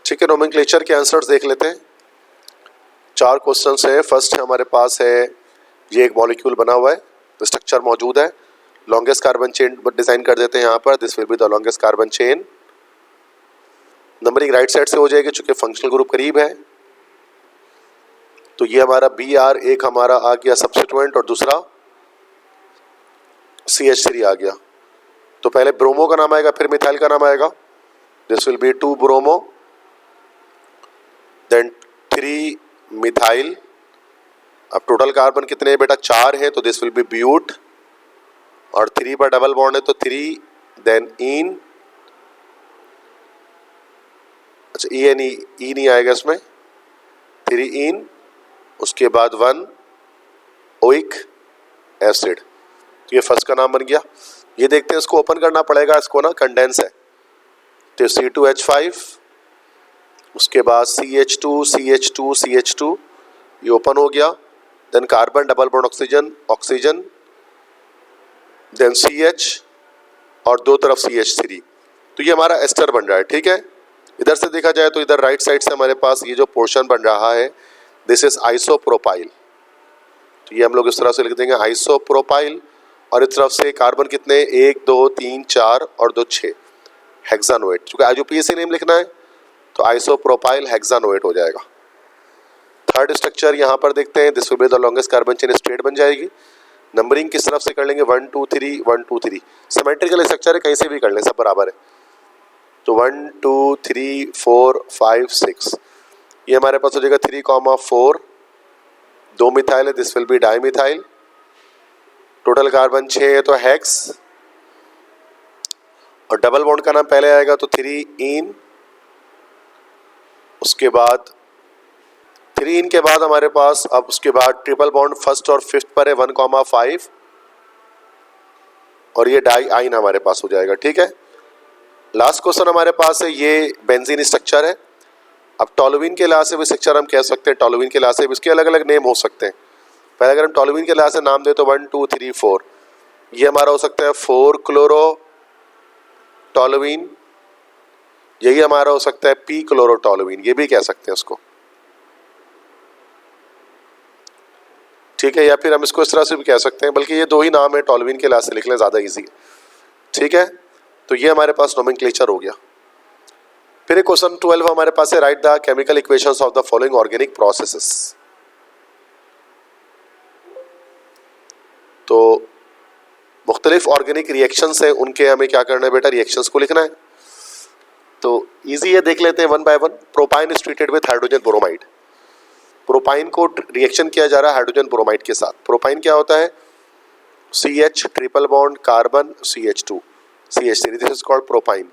ठीक है, नोमेनक्लेचर के आंसर्स देख लेते हैं। 4 क्वेश्चंस हैं। फर्स्ट है हमारे पास है, ये एक मॉलिक्यूल बना हुआ है, तो स्ट्रक्चर मौजूद है, लॉन्गेस्ट कार्बन चेन डिजाइन कर देते हैं यहाँ पर, this will be the longest carbon chain. Numbering right side से हो जाएगी चूंकि फंक्शनल ग्रुप करीब है। तो ये हमारा Br एक हमारा आ गया सब्स्टिट्यूएंट, और दूसरा CH3 आ गया। तो पहले ब्रोमो का नाम आएगा, फिर मिथाइल का नाम आएगा, this will be 2 bromo, then 3 methyl. अब टोटल कार्बन कितने हैं बेटा, 4 हैं, तो दिस विल बी ब्यूट, और 3 पर डबल बॉन्ड है तो 3, देन इन, अच्छा ई नहीं आएगा इसमें, 3 इन, उसके बाद 1 ओइक एसिड। तो ये फर्स्ट का नाम बन गया। ये देखते हैं, इसको ओपन करना पड़ेगा, इसको ना कंडेंस है, तो C2H5, उसके बाद CH2 CH2 CH2, ये ओपन हो गया, then carbon double bond oxygen, then CH, और 2 तरफ CH3। तो ये हमारा एस्टर बन रहा है। ठीक है, इधर से देखा जाए तो इधर राइट साइड से हमारे पास ये जो पोर्शन बन रहा है, दिस इज आइसोप्रोपाइल। तो ये हम लोग इस तरह से लिख देंगे आइसोप्रोपाइल, और इस तरफ से कार्बन कितने, 1 2 3 4 और 2 6, हेक्सानोएट। क्योंकि IUPAC नेम लिखना है तो आइसोप्रोपाइल हेक्सानोएट हो जाएगा। थर्ड स्ट्रक्चर यहाँ पर देखते हैं, this will be the longest carbon chain, straight बन जाएगी। नंबरिंग किस तरफ से कर लेंगे, 1 2 3 1 2 3, सिमेट्रिकल स्ट्रक्चर है, कहीं से भी कर लें, सब बराबर है। तो 1 2 3 4 5 6, ये हमारे पास हो जाएगा 3,4, 2 मिथाइल है, this will B dimethyl. Total carbon 6 है, तो हेक्स, और डबल बॉन्ड का नाम पहले आएगा तो 3 इन, उसके बाद 3 इन के बाद हमारे पास अब उसके बाद ट्रिपल बॉन्ड फर्स्ट और फिफ्थ पर है 1,5, और ये डाई आइन हमारे पास हो जाएगा। ठीक है, लास्ट क्वेश्चन हमारे पास है, ये बेंजीन स्ट्रक्चर है। अब टोलुइन के लिहाज से भी स्ट्रक्चर हम कह सकते हैं, टोलुइन के लिहाज से भी इसके अलग अलग नेम हो सकते हैं। पहले अगर हम टोलुइन के लिहाज से नाम दे तो 1 2 3 4, ये हमारा हो सकता है 4 क्लोरो टोलुइन, यही हमारा हो सकता है P क्लोरो टोलुइन, ये भी कह सकते हैं उसको। ठीक है, या फिर हम इसको इस तरह से भी कह सकते हैं, बल्कि ये 2 ही नाम है, टोलुइन के लिहाज से लिख लें, ज़्यादा ईजी है। ठीक है, तो ये हमारे पास नोमेनक्लेचर हो गया। फिर क्वेश्चन 12 हमारे पास है, right the chemical equations of the following organic processes. तो मुख्तलिफ ऑर्गेनिक रिएक्शंस हैं, उनके हमें क्या करना है बेटा, रिएक्शंस को लिखना है। तो इजी है, देख लेते हैं one by one. Propyne is treated with hydrogen bromide. Propyne को रिएक्शन किया जा रहा है हाइड्रोजन ब्रोमाइड के साथ। प्रोपाइन क्या होता है, CH triple bond carbon CH2 CH3, this is called propyne.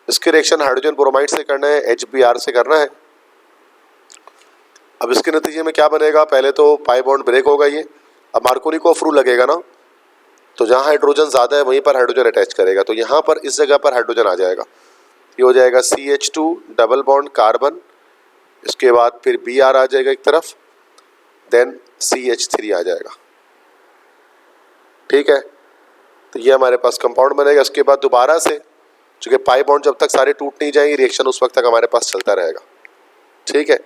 इसके रिएक्शन हाइड्रोजन ब्रोमाइड से करना है, HBr से करना है। अब इसके नतीजे में क्या बनेगा, पहले तो पाई बॉन्ड ब्रेक होगा ये। अब मार्कोनी को फ्रू लगेगा ना, तो जहाँ हाइड्रोजन ज़्यादा है वहीं पर हाइड्रोजन अटैच करेगा, तो यहाँ पर इस जगह पर हाइड्रोजन आ जाएगा। ये हो जाएगा CH2 डबल बॉन्ड कार्बन, इसके बाद फिर Br आ जाएगा एक तरफ, देन CH3 आ जाएगा। ठीक है, तो ये हमारे पास कंपाउंड बनेगा। इसके बाद दोबारा से, चूँकि पाई बॉन्ड जब तक सारे टूट नहीं जाएंगे, रिएक्शन उस वक्त तक हमारे पास चलता रहेगा। ठीक है,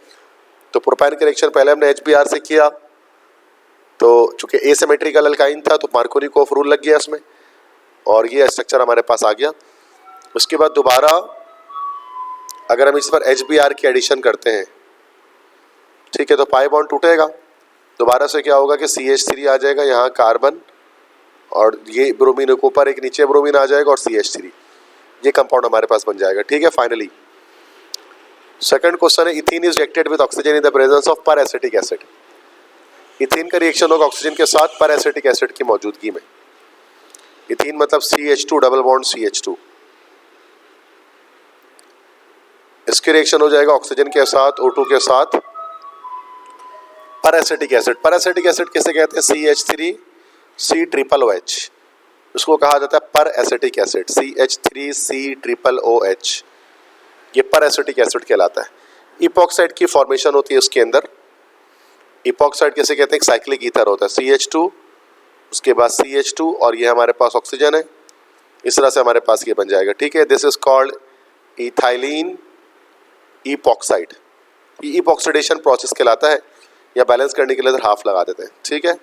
तो प्रोपाइन का रिएक्शन पहले हमने HBr से किया, तो चूँकि एसिमेट्रिकल अल्काइन था तो मार्कोनी को रूल लग गया इसमें, और ये स्ट्रक्चर हमारे पास आ गया। उसके बाद दोबारा अगर हम इस पर HBr की एडिशन करते हैं, ठीक है, तो पाई बॉन्ड टूटेगा। दोबारा से क्या होगा कि CH3 आ जाएगा, यहाँ कार्बन और ये ब्रोमीन के ऊपर एक नीचे ब्रोमीन आ जाएगा और CH3, ये कंपाउंड हमारे पास बन जाएगा। ठीक है, फाइनली सेकंड क्वेश्चन है, ethene is reacted with oxygen in the presence of पर एसिटिक एसिड। इथीन का रिएक्शन होगा ऑक्सीजन के साथ पर एसिटिक एसिड की मौजूदगी में। इथीन मतलब CH2 डबल बॉन्ड CH2, इसके रिएक्शन हो जाएगा ऑक्सीजन के साथ O2 के साथ पर एसिटिक एसिड। पर एसिटिक एसिड किसे कहते हैं, CH3C ट्रिपल OH, उसको कहा जाता है पर acetic acid. CH3C triple OH, ये पर एसिटिक एसिड कहलाता है। इपॉक्साइड की फॉर्मेशन होती है इसके अंदर। इपॉक्साइड किसे कहते हैं, साइक्लिक ईथर होता है, CH2 उसके बाद CH2 और ये हमारे पास ऑक्सीजन है, इस तरह से हमारे पास ये बन जाएगा। ठीक है, this is called ethylene epoxide. ये इपॉक्सीडेशन प्रोसेस कहलाता है, या बैलेंस करने के लिए इधर हाफ लगा देते हैं। ठीक है,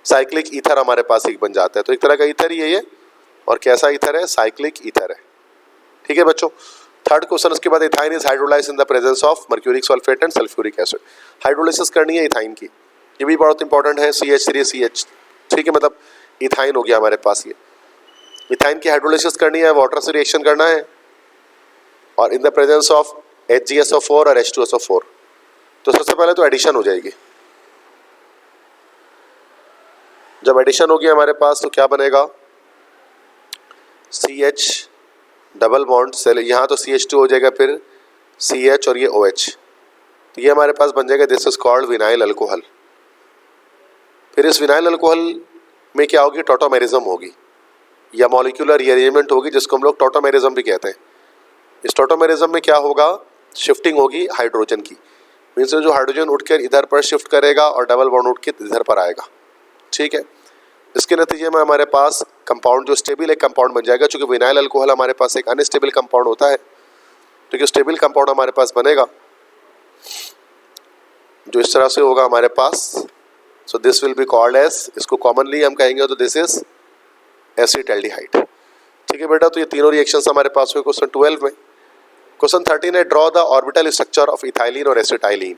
साइक्लिक ईथर हमारे पास एक बन जाता है, तो एक तरह का ईथर ही है ये, और कैसा ईथर है, साइक्लिक ईथर है। ठीक है बच्चों, थर्ड क्वेश्चन उसके बाद, ethyne is hydrolysed in the presence of mercuric sulphate and sulphuric acid. Hydrolysis करनी है इथाइन की, ये भी बहुत इंपॉर्टेंट है। CH3CH, ठीक है, मतलब इथाइन हो गया हमारे पास। ये इथाइन की हाइड्रोलाइसिस करनी है, वाटर से रिएक्शन करना है, और in the presence of HgSO4 और H2SO4। तो सबसे पहले तो एडिशन हो जाएगी। जब एडिशन होगी हमारे पास तो क्या बनेगा, CH डबल बॉन्ड से यहाँ तो CH2 हो जाएगा, फिर CH और ये OH, तो ये हमारे पास बन जाएगा, this is called vinyl alcohol. फिर इस विनाइल अल्कोहल में क्या होगी, टॉटोमेरिज्म होगी, या मॉलिक्यूलर रीअरेंजमेंट होगी, जिसको हम लोग टॉटोमेरिज्म भी कहते हैं। इस टॉटोमेरिज्म में क्या होगा, शिफ्टिंग होगी हाइड्रोजन की, मीन्स जो हाइड्रोजन उठकर इधर पर शिफ्ट करेगा और डबल बॉन्ड उठ के इधर पर आएगा। ठीक है, इसके नतीजे में हमारे पास कंपाउंड जो स्टेबल एक कंपाउंड बन जाएगा। चूंकि विनाइल अल्कोहल हमारे पास एक अनस्टेबल कंपाउंड होता है, तो कि स्टेबल कंपाउंड हमारे पास बनेगा जो इस तरह से होगा हमारे पास। So this will be called as, इसको कॉमनली हम कहेंगे तो दिस इज एसिटाल्डिहाइड। ठीक है बेटा, तो ये तीनों रिएक्शंस हमारे पास हुए क्वेश्चन 12 में। क्वेश्चन 13 है, draw the orbital structure of ethylene और एसिटाइलिन।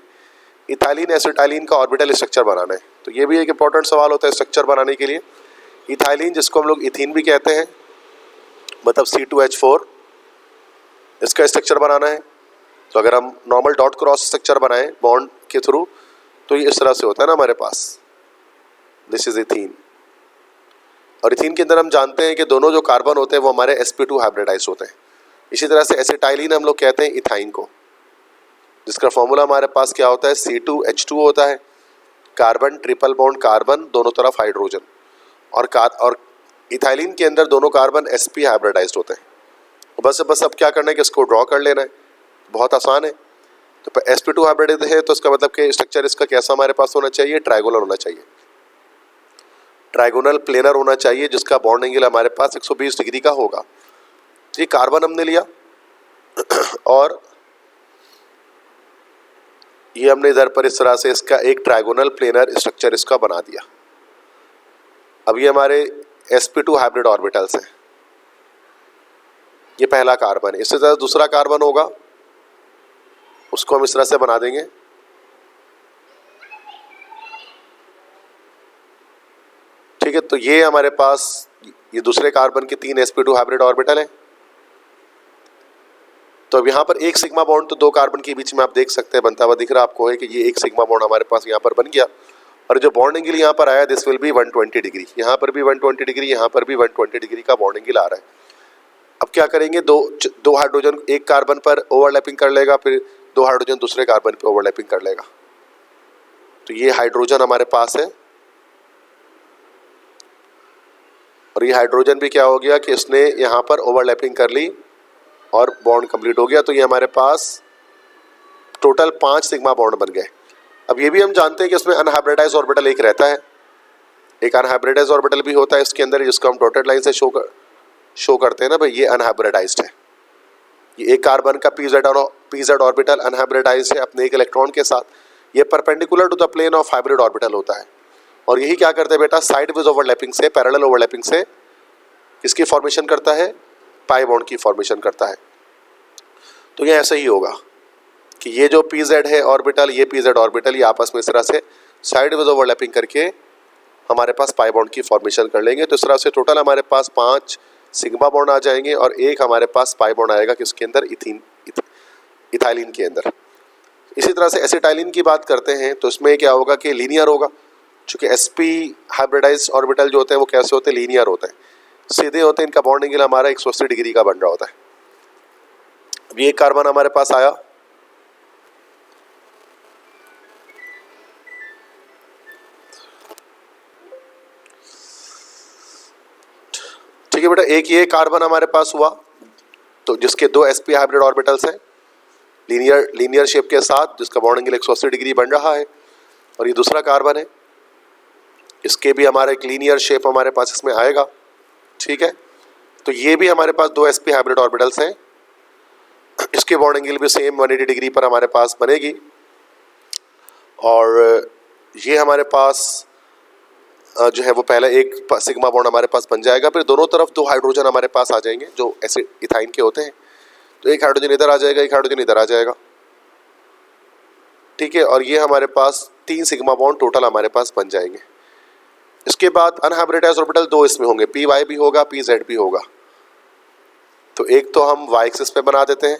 इथाइलिन एसिटाइलिन का ऑर्बिटल स्ट्रक्चर बनाना है, तो ये भी एक इंपॉर्टेंट सवाल होता है स्ट्रक्चर बनाने के लिए। इथाइलिन जिसको हम लोग इथीन भी कहते हैं, मतलब C2H4, इसका स्ट्रक्चर बनाना है। तो अगर हम नॉर्मल डॉट क्रॉस स्ट्रक्चर बनाएं बॉन्ड के थ्रू, तो ये इस तरह से होता है ना हमारे पास, दिस इज इथीन। और इथीन के अंदर हम जानते हैं कि दोनों जो कार्बन होते हैं वो हमारे sp2 हाइब्रिडाइज होते हैं। इसी तरह से एसिटाइलिन हम लोग कहते हैं इथाइन को, जिसका फॉर्मूला हमारे पास क्या होता है, C2H2 होता है, कार्बन ट्रिपल बॉन्ड कार्बन, दोनों तरफ हाइड्रोजन, और इथाइलिन के अंदर दोनों कार्बन sp हाइब्रिडाइज्ड होते हैं। बस अब क्या करना है कि इसको ड्रॉ कर लेना है, बहुत आसान है। तो sp2 हाइब्रिडाइज्ड है, तो इसका मतलब कि स्ट्रक्चर इसका कैसा हमारे पास होना चाहिए, ट्राइगोनल होना चाहिए, ट्राइगोनल प्लेनर होना चाहिए, जिसका बॉन्ड एंगल हमारे पास 120 डिग्री का होगा। ये कार्बन हमने लिया और ये हमने इधर पर इस तरह से इसका एक ट्राइगोनल प्लेनर स्ट्रक्चर इसका बना दिया। अब ये हमारे sp2 हाइब्रिड ऑर्बिटल्स हैं, ये पहला कार्बन है। इससे ज़्यादा दूसरा कार्बन होगा उसको हम इस तरह से बना देंगे। ठीक है, तो ये हमारे पास ये दूसरे कार्बन के 3 sp2 हाइब्रिड ऑर्बिटल है। तो अब यहाँ पर एक सिग्मा बॉन्ड तो दो कार्बन के बीच में आप देख सकते हैं बनता हुआ दिख रहा आपको है कि ये एक सिग्मा बॉन्ड हमारे पास यहाँ पर बन गया, और जो बॉन्ड एंगल यहाँ पर आया दिस विल बी 120 डिग्री, यहाँ पर भी 120 डिग्री, यहाँ पर भी 120 डिग्री का बॉन्ड एंगल आ रहा है। अब क्या करेंगे, दो हाइड्रोजन एक कार्बन पर ओवरलैपिंग कर लेगा, फिर दो हाइड्रोजन दूसरे कार्बन पर ओवरलैपिंग कर लेगा। तो ये हाइड्रोजन हमारे पास है, और ये हाइड्रोजन भी क्या हो गया कि इसने यहाँ पर ओवरलैपिंग कर ली और बॉन्ड कंप्लीट हो गया। तो ये हमारे पास टोटल 5 सिग्मा बॉन्ड बन गए। अब ये भी हम जानते हैं कि इसमें अनहाइब्रिडाइज ऑर्बिटल एक रहता है, एक अनहाइब्रिडाइज ऑर्बिटल भी होता है इसके अंदर, जिसको हम डॉटेड लाइन से शो करते हैं ना भाई, ये अनहाइब्रिडाइज्ड है। ये एक कार्बन का पीजेड ऑर्बिटल अनहाइब्रिडाइज्ड है अपने एक इलेक्ट्रॉन के साथ। ये perpendicular to the plane of hybrid orbital होता है, और यही क्या करते हैं बेटा, साइडवेज ओवरलैपिंग से, पैरेलल ओवरलैपिंग से किसकी फॉर्मेशन करता है, पाई बॉन्ड की फॉर्मेशन करता है। तो ये ऐसा ही होगा कि ये जो pz है ऑर्बिटल, ये pz ऑर्बिटल, ये आपस में इस तरह से साइडवेज ओवरलैपिंग करके हमारे पास पाई बॉन्ड की फॉर्मेशन कर लेंगे। तो इस तरह से टोटल हमारे पास 5 सिग्मा बॉन्ड आ जाएंगे, और एक हमारे पास पाई बॉन्ड आएगा किसके अंदर, इथाइलिन के अंदर। इसी तरह से एसिटाइलिन की बात करते हैं तो इसमें क्या होगा कि लीनियर होगा, चूँकि sp हाइब्रिडाइज ऑर्बिटल जो होते हैं वो कैसे होते हैं, लीनियर होते हैं, सीधे होते हैं। इनका बॉन्ड एंगल हमारा 180 डिग्री का बन रहा होता है। अब ये कार्बन हमारे पास आया, ठीक है बेटा, एक ये कार्बन हमारे पास हुआ, तो जिसके 2 sp हाइब्रिड ऑर्बिटल्स हैं लीनियर शेप के साथ, जिसका बॉन्ड एंगल 180 डिग्री बन रहा है। और ये दूसरा कार्बन है, इसके भी हमारा एक लीनियर शेप हमारे पास इसमें आएगा। ठीक है, तो ये भी हमारे पास 2 sp हाइब्रिड ऑर्बिटल्स हैं, इसके बॉन्ड एंगल भी सेम 180 डिग्री पर हमारे पास बनेगी। और ये हमारे पास जो है वो पहला एक सिग्मा बॉन्ड हमारे पास बन जाएगा, फिर दोनों तरफ 2 हाइड्रोजन हमारे पास आ जाएंगे जो ऐसे इथाइन के होते हैं। तो एक हाइड्रोजन इधर आ जाएगा, एक हाइड्रोजन इधर आ जाएगा। ठीक है, और ये हमारे पास 3 सिग्मा बॉन्ड टोटल हमारे पास बन जाएंगे। इसके बाद अनहाइब्रिडाइज्ड ऑर्बिटल 2 इसमें होंगे, py भी होगा, pz भी होगा। तो एक तो हम y एक्सिस पे बना देते हैं,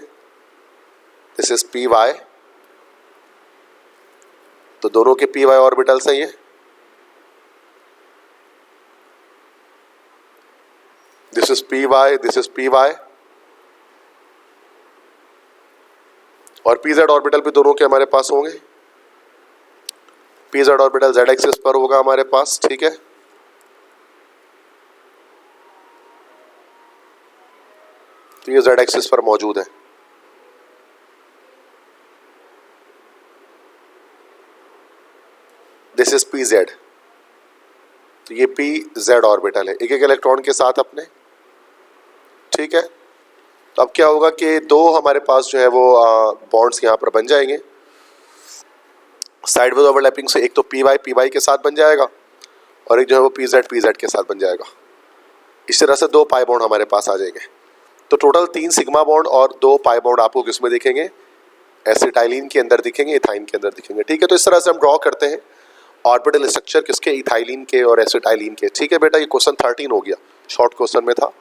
दिस इज py, तो दोनों के py ऑर्बिटल्स हैं ये। This is py, this is py, और pz ऑर्बिटल भी दोनों के हमारे पास होंगे। pz ऑर्बिटल z एक्सिस पर होगा हमारे पास। ठीक है, तो ये z एक्सिस पर मौजूद है। दिस इज pz, तो ये pz ऑर्बिटल है एक एक इलेक्ट्रॉन के साथ अपने। ठीक है, तो अब क्या होगा कि 2 हमारे पास जो है वो बॉन्ड्स यहाँ पर बन जाएंगे साइडवेज ओवरलैपिंग से। एक तो py के साथ बन जाएगा, और एक जो है वो pz के साथ बन जाएगा। इस तरह से 2 पाई बॉन्ड हमारे पास आ जाएंगे। तो टोटल 3 सिग्मा बॉन्ड और 2 पाई बॉन्ड आपको किसमें दिखेंगे, एसिटाइलिन के अंदर दिखेंगे, इथाइन के अंदर दिखेंगे। ठीक है, तो इस तरह से हम ड्रॉ करते हैं ऑर्बिटल स्ट्रक्चर किसके, इथाइलिन के और एसिटाइलिन के। ठीक है बेटा, ये क्वेश्चन 13 हो गया, शॉर्ट क्वेश्चन में था।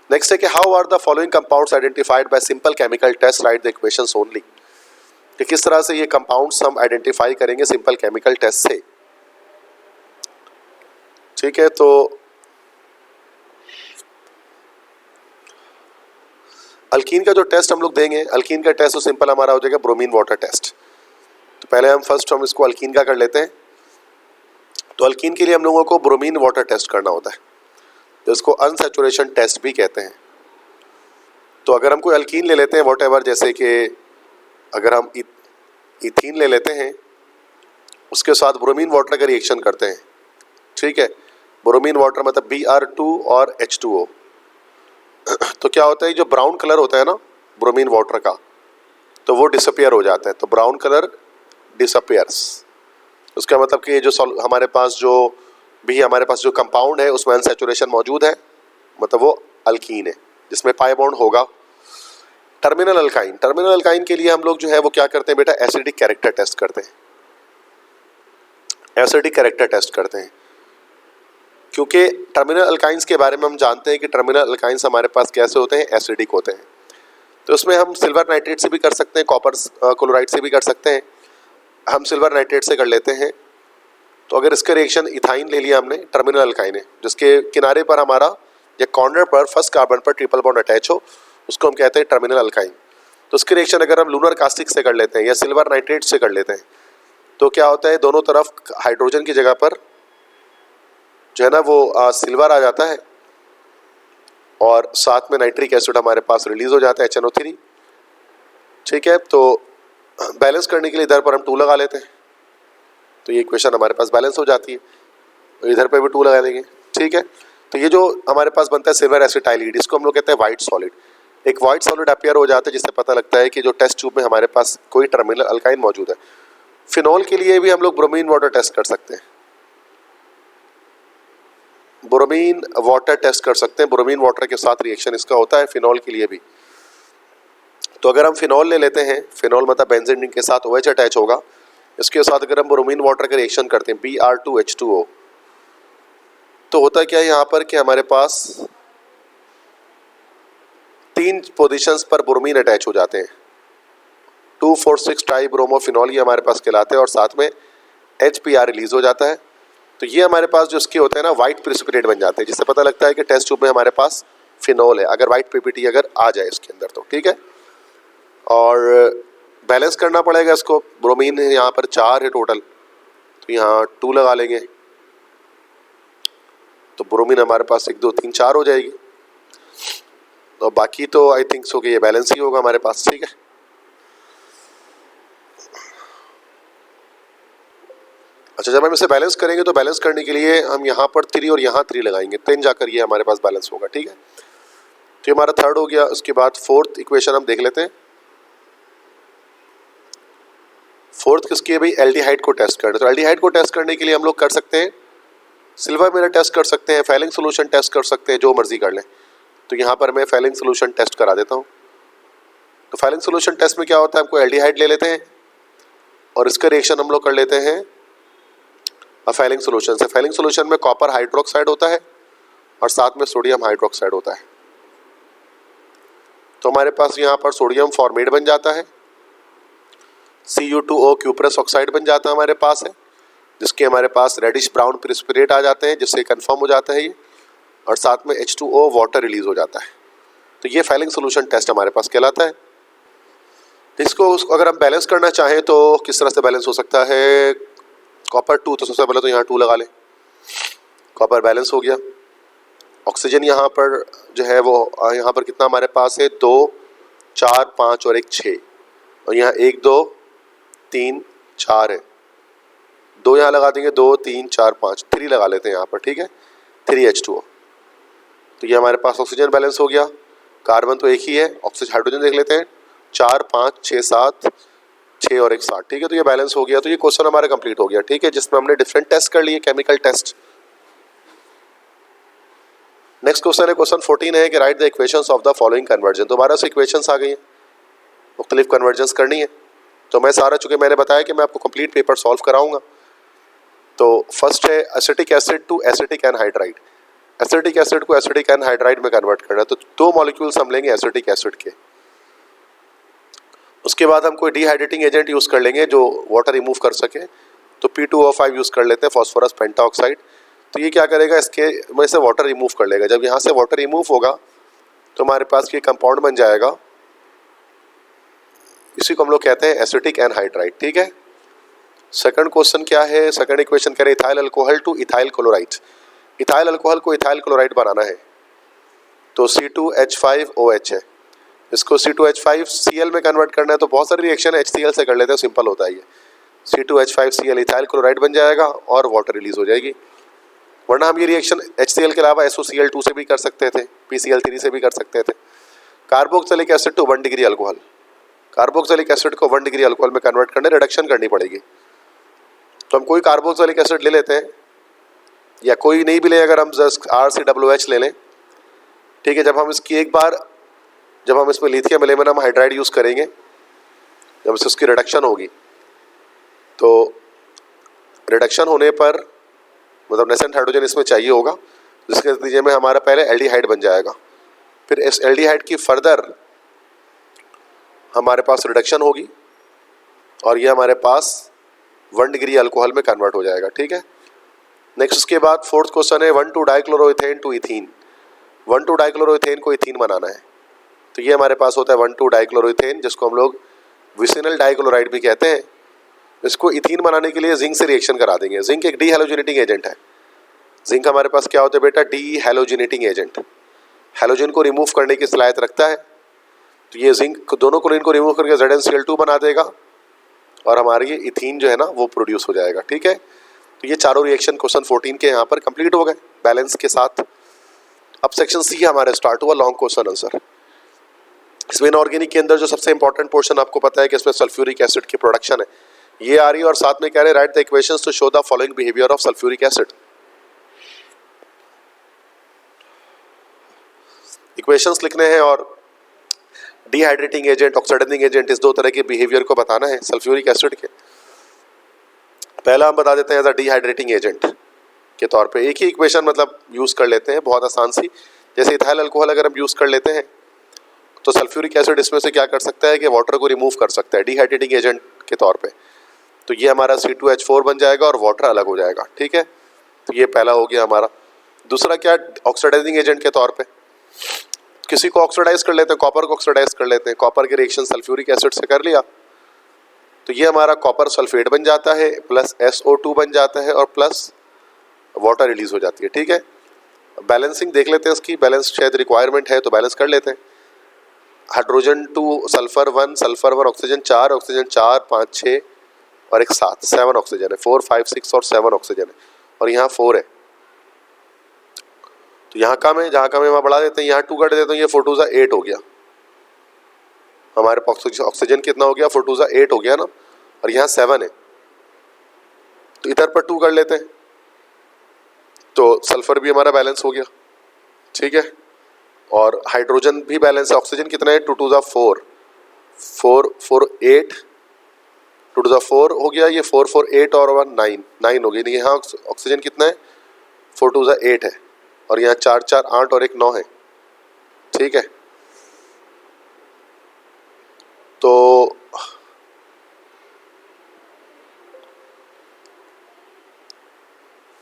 नेक्स्ट है कि how are the following compounds identified by simple chemical test, write the equations only. कि किस तरह से ये कंपाउंड्स हम आइडेंटिफाई करेंगे सिंपल केमिकल टेस्ट से। ठीक है, तो अल्कीन का जो टेस्ट हम लोग देंगे, अल्कीन का टेस्ट तो सिंपल हमारा हो जाएगा ब्रोमीन वाटर टेस्ट। तो पहले हम इसको अल्कीन का कर लेते हैं। तो अल्कीन के लिए हम लोगों को ब्रोमीन वाटर टेस्ट करना होता है, तो इसको अनसैचुरेशन टेस्ट भी कहते हैं। तो अगर हम कोई अल्कीन ले लेते हैं व्हाटएवर, जैसे कि अगर हम इथीन ले लेते हैं, उसके साथ ब्रोमीन वाटर का रिएक्शन करते हैं। ठीक है, ब्रोमीन वाटर मतलब Br2 और H2O। तो क्या होता है, जो ब्राउन कलर होता है ना ब्रोमीन वाटर का, तो वो डिसअपियर हो जाता है। तो ब्राउन कलर डिसअपियर्स, उसका मतलब कि ये जो हमारे पास जो कंपाउंड है उसमें अनसैचुरेशन मौजूद है, मतलब वो अल्कीन है जिसमें पाई बॉन्ड होगा। टर्मिनल अल्काइन के लिए हम लोग जो है वो क्या करते हैं बेटा, एसिडिक कैरेक्टर टेस्ट करते हैं, एसिडिक कैरेक्टर टेस्ट करते हैं। क्योंकि टर्मिनल अल्काइंस के बारे में हम जानते हैं कि टर्मिनल अल्काइंस हमारे पास कैसे होते हैं, एसिडिक होते हैं। तो इसमें हम सिल्वर नाइट्रेट से भी कर सकते हैं, कॉपर क्लोराइड से भी कर सकते हैं। हम सिल्वर नाइट्रेट से कर लेते हैं। तो अगर इसका रिएक्शन इथाइन ले लिया हमने, टर्मिनल अल्काइन है, जिसके किनारे पर हमारा या कॉर्नर पर फर्स्ट कार्बन पर ट्रिपल बॉन्ड अटैच हो, उसको हम कहते हैं टर्मिनल अल्काइन। तो उसकी रिएक्शन अगर हम लूनर कास्टिक से कर लेते हैं या सिल्वर नाइट्रेट से कर लेते हैं, तो क्या होता है, दोनों तरफ हाइड्रोजन की जगह पर जो है ना वो सिल्वर आ जाता है और साथ में नाइट्रिक एसिड हमारे पास रिलीज हो जाता है, HNO3। ठीक है, तो बैलेंस करने के लिए इधर पर हम 2 लगा लेते हैं, तो ये इक्वेशन हमारे पास बैलेंस हो जाती है। तो इधर पे भी 2 लगा देंगे। ठीक है, तो ये जो हमारे पास बनता है सिल्वर एसिटाइलिड, इसको हम लोग कहते हैं वाइट सॉलिड। एक वाइट सॉलिड अपीयर हो जाता है जिससे पता लगता है कि जो टेस्ट ट्यूब में हमारे पास कोई टर्मिनल अल्काइन मौजूद है। फिनॉल के लिए भी हम लोग ब्रोमीन वाटर टेस्ट कर सकते हैं, ब्रोमीन वाटर टेस्ट कर सकते हैं। ब्रोमीन वाटर के साथ रिएक्शन इसका होता है फिनॉल के लिए भी। तो अगर हम फिनॉल ले लेते हैं, फिनॉल मतलब बेंजीन रिंग के साथ OH अटैच होगा, इसके साथ अगर हम ब्रोमीन वाटर का रिएक्शन करते हैं Br2H2O, तो होता क्या है यहाँ पर कि हमारे पास 3 पोजीशंस पर ब्रोमीन अटैच हो जाते हैं। 2,4,6 ट्राई ब्रोमोफिनॉल ये हमारे पास कहलाते हैं और साथ में HBr रिलीज हो जाता है। तो ये हमारे पास जो इसके होते हैं ना वाइट प्रेसिपिटेट बन जाते हैं, जिससे पता लगता है कि टेस्ट ट्यूब में हमारे पास फिनॉल है, अगर वाइट पीपीटी अगर आ जाए इसके अंदर तो। ठीक है, और बैलेंस करना पड़ेगा इसको। ब्रोमीन यहाँ पर 4 है टोटल, तो यहाँ 2 लगा लेंगे, तो ब्रोमीन हमारे पास 1 2 3 4 हो जाएगी। तो बाकी तो आई थिंक सो कि ये बैलेंस ही होगा हमारे पास। ठीक है, अच्छा, जब हम इसे बैलेंस करेंगे तो बैलेंस करने के लिए हम यहाँ पर 3 और यहाँ 3 लगाएंगे, 10 जाकर ये हमारे पास बैलेंस होगा। ठीक है, तो हमारा थर्ड हो गया। उसके बाद फोर्थ इक्वेशन हम देख लेते हैं। फोर्थ किसकी है भाई, एल्डिहाइड को टेस्ट करना। तो एल्डिहाइड को टेस्ट करने के लिए हम लोग कर सकते हैं सिल्वर मिरर टेस्ट कर सकते हैं, फैलिंग सोल्यूशन टेस्ट कर सकते हैं, जो मर्जी कर लें। तो यहाँ पर मैं फैलिंग सोल्यूशन टेस्ट करा देता हूँ। तो फैलिंग सोल्यूशन टेस्ट में क्या होता है, हमको एल्डिहाइड ले लेते हैं और इसका रिएक्शन हम लोग कर लेते हैं फैलिंग सोल्यूशन से। फैलिंग सोल्यूशन में कॉपर हाइड्रोक्साइड होता है और साथ में सोडियम हाइड्रोक्साइड होता है। तो हमारे पास यहाँ पर सोडियम फॉर्मेट बन जाता है, Cu2O क्यूप्रस ऑक्साइड बन जाता है हमारे पास है, जिसके हमारे पास रेडिश ब्राउन प्रेसिपिटेट आ जाते हैं, जिससे कंफर्म हो जाता है ये, और साथ में H2O वाटर रिलीज हो जाता है। तो ये फैलिंग सोल्यूशन टेस्ट हमारे पास कहलाता है। इसको अगर हम बैलेंस करना चाहें तो किस तरह से बैलेंस हो सकता है, कॉपर 2, तो सबसे पहले तो यहाँ 2 लगा लें, कॉपर बैलेंस हो गया। ऑक्सीजन यहाँ पर जो है वो यहाँ पर कितना हमारे पास है, 2 4 5 और 1 6, और यहाँ 1 2 3 4 है, 2 यहाँ लगा देंगे, 2 3 4 5 3 लगा लेते हैं यहाँ पर। ठीक है, 3H2O। तो ये हमारे पास ऑक्सीजन बैलेंस हो गया। कार्बन तो एक ही है, ऑक्सीजन हाइड्रोजन देख लेते हैं, 4 5 6 7 6 और 1 7। ठीक है, तो ये बैलेंस हो गया। तो ये क्वेश्चन हमारा कंप्लीट हो गया। ठीक है, जिसमें हमने डिफरेंट टेस्ट कर लिए, केमिकल टेस्ट। नेक्स्ट क्वेश्चन है, क्वेश्चन 14 है कि right the equations of the following conversion. दोबारा से इक्वेशंस आ गई हैं, मुख्तलिफ कन्वर्जन्स करनी है। तो मैं सारा, चूँकि मैंने बताया कि मैं आपको कंप्लीट पेपर सॉल्व कराऊंगा। तो फर्स्ट है acetic acid to acetic anhydride. Acetic acid को एसिटिक एनहाइड्राइड में कन्वर्ट करना है, तो 2 मॉलिक्यूल्स हम लेंगे एसिटिक एसिड के। उसके बाद हम कोई डिहाइड्रेटिंग एजेंट यूज़ कर लेंगे जो वाटर रिमूव कर सके। तो P2O5 यूज़ कर लेते हैं, फॉस्फोरस पेंटाऑक्साइड। तो ये क्या करेगा, इसके में से वाटर रिमूव कर लेगा। जब यहाँ से वाटर रिमूव होगा तो हमारे पास ये कंपाउंड बन जाएगा, इसी को हम लोग कहते हैं एसिटिक एनहाइड्राइड। ठीक है, सेकंड क्वेश्चन क्या है, सेकंड इक्वेशन कह रहे हैं ethyl alcohol two ethyl chloride. Ethyl alcohol को इथाइल क्लोराइड बनाना है, तो C2H5OH है, इसको C2H5Cl में कन्वर्ट करना है। तो बहुत सारी रिएक्शन है, HCl से कर लेते हैं, सिंपल होता है ये। C2H5Cl इथाइल क्लोराइड बन जाएगा और वाटर रिलीज हो जाएगी। वरना हम ये रिएक्शन HCl के अलावा SOCl2 से भी कर सकते थे, PCl3 से भी कर सकते थे। Carboxylic acid to 1 degree alcohol, carboxylic acid को 1 डिग्री अल्कोहल में कन्वर्ट करने रिडक्शन करनी पड़ेगी। तो हम कोई कार्बोक्सिलिक एसिड ले लेते हैं, या कोई नहीं भी ले, अगर हम जस्ट RCOOH ले लें। ठीक है, जब हम इसकी एक बार जब हम इसमें लिथियम एल्यूमिनियम हाइड्राइड यूज़ करेंगे, जब इससे उसकी रिडक्शन होगी, तो रिडक्शन होने पर मतलब नेसेंट हाइड्रोजन इसमें चाहिए होगा, जिसके नतीजे में हमारा पहले एल्डिहाइड बन जाएगा। फिर इस एल्डिहाइड की फर्दर हमारे पास रिडक्शन होगी और ये हमारे पास 1 डिग्री अल्कोहल में कन्वर्ट हो जाएगा। ठीक है। नेक्स्ट उसके बाद फोर्थ क्वेश्चन है 1,2-डाइक्लोरोइथेन टू इथीन। 1,2-डाइक्लोरोइथेन को इथीन बनाना है, तो ये हमारे पास होता है 1,2-डाइक्लोरोइथेन, जिसको हम लोग विसिनल डाइक्लोराइड भी कहते हैं। इसको इथीन बनाने के लिए जिंक से रिएक्शन करा देंगे। जिंक एक डी हैलोजेनेटिंग एजेंट है। जिंक हमारे पास क्या होता है बेटा? Dehalogenating agent. हैलोजन को रिमूव करने की सलाहियत रखता है, तो ये जिंक दोनों क्लोरीन को रिमूव करके ZnCl2 बना देगा और हमारे ये इथीन जो है ना वो प्रोड्यूस हो जाएगा। ठीक है। तो ये चारों रिएक्शन क्वेश्चन 14 के यहाँ पर कंप्लीट हो गए बैलेंस के साथ। अब सेक्शन सी हमारे स्टार्ट हुआ लॉन्ग क्वेश्चन आंसर। इसमें इनऑर्गेनिक के अंदर जो सबसे इंपॉर्टेंट पोर्शन आपको पता है कि इसमें सल्फ्यूरिक एसिड की प्रोडक्शन है, ये आ रही है और साथ में कह रहे हैं write the equations to show the following behaviour of sulphuric acid. Equations लिखने हैं और डिहाइड्रेटिंग एजेंट, ऑक्सीडाइजिंग एजेंट, इस दो तरह के बिहेवियर को बताना है सल्फ्यूरिक एसिड के। पहला हम बता देते हैं एज अ डिहाइड्रेटिंग एजेंट के तौर पे। एक ही इक्वेशन मतलब यूज़ कर लेते हैं, बहुत आसान सी। जैसे इथाइल अल्कोहल अगर हम यूज़ कर लेते हैं तो सल्फ्यूरिक एसिड इसमें से क्या कर सकता है कि वाटर को रिमूव कर सकता है डिहाइड्रेटिंग एजेंट के तौर पे। तो ये हमारा C2H4 बन जाएगा और वाटर अलग हो जाएगा। ठीक है। तो ये पहला हो गया हमारा। दूसरा क्या? ऑक्सीडाइजिंग एजेंट के तौर पे किसी को ऑक्सीडाइज कर लेते हैं, कॉपर को ऑक्सीडाइज कर लेते हैं। कॉपर के रिएक्शन सल्फ्यूरिक एसिड से कर लिया तो ये हमारा कॉपर सल्फेट बन जाता है, प्लस SO2 बन जाता है और प्लस वाटर रिलीज हो जाती है। ठीक है। बैलेंसिंग देख लेते हैं इसकी, बैलेंस शायद रिक्वायरमेंट है तो बैलेंस कर लेते हैं। हाइड्रोजन 2 सल्फर 1 ऑक्सीजन 4 ऑक्सीजन 4 5 6 और एक 7 ऑक्सीजन है। 4 5 6 और 7 ऑक्सीजन है और यहाँ 4 है। तो यहाँ कम है, जहाँ कम है वहाँ बढ़ा देते हैं, यहाँ 2 कर देते हैं, ये 4 2 8 हो गया। हमारे पास ऑक्सीजन कितना हो गया? 4 2 8 हो गया ना, और यहाँ 7 है तो इधर पर 2 कर लेते हैं, तो सल्फर भी हमारा बैलेंस हो गया। ठीक है। और हाइड्रोजन भी बैलेंस है। ऑक्सीजन कितना है? 2 2 4 4 4 8 2 2 4 हो गया, ये 4 4 8 और 1 9 9 हो गई। यहाँ ऑक्सीजन कितना है? 4 2 8 है और यहाँ 4 4 8 और एक 9 है। ठीक है। तो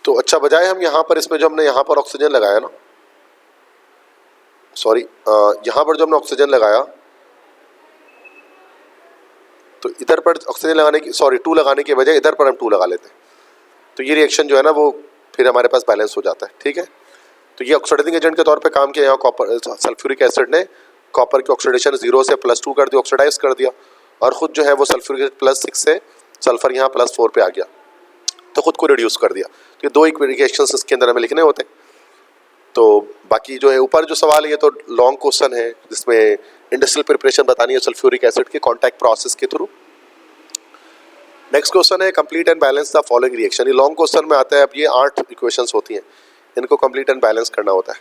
अच्छा, बजाय हम यहाँ पर इसमें जो हमने यहाँ पर ऑक्सीजन लगाया ना, सॉरी यहाँ पर जो हमने ऑक्सीजन लगाया तो इधर पर ऑक्सीजन लगाने की 2 लगाने के बजाय इधर पर हम 2 लगा लेते हैं, तो ये रिएक्शन जो है ना वो फिर हमारे पास बैलेंस हो जाता है। ठीक है। तो ये ऑक्सीडाइजिंग एजेंट के तौर पे काम किया। यहाँ कॉपर सल्फ्यूरिक एसिड ने कॉपर की ऑक्सीडेशन 0 से +2 कर दी, ऑक्सीडाइज कर दिया, और ख़ुद जो है वो सल्फ्यूरिक +6 से सल्फर यहाँ +4 पे आ गया, तो ख़ुद को रिड्यूस कर दिया। तो ये 2 इक्वेशंस इसके अंदर हमें लिखने होते हैं। तो बाकी जो है ऊपर जो सवाल है ये तो लॉन्ग क्वेश्चन है, जिसमें इंडस्ट्रियल प्रिपरेशन बतानी है सल्फ्यूरिक एसिड के कॉन्टैक्ट प्रोसेस के थ्रू। नेक्स्ट क्वेश्चन है complete and balance the following reaction. ये लॉन्ग क्वेश्चन में आता है। अब ये 8 इक्वेशंस होती हैं, इनको कंप्लीट एंड बैलेंस करना होता है।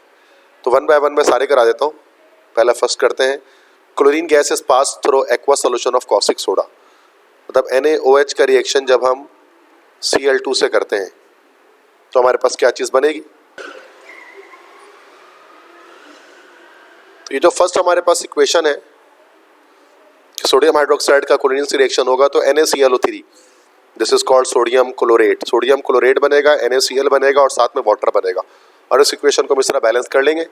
तो 1 बाय 1 मैं सारे करा देता हूँ। पहला फर्स्ट करते हैं, chlorine gas is pass through aqua solution of caustic soda. मतलब NaOH का रिएक्शन जब हम Cl2 से करते हैं तो हमारे पास क्या चीज़ बनेगी? तो ये जो फर्स्ट हमारे पास इक्वेशन है, सोडियम हाइड्रोक्साइड का क्लोरीन से रिएक्शन होगा तो NaClO3, this is called sodium chlorate. Sodium chlorate बनेगा, NaCl बनेगा और साथ में वाटर बनेगा, और इस इक्वेशन को हम इस तरह बैलेंस कर लेंगे।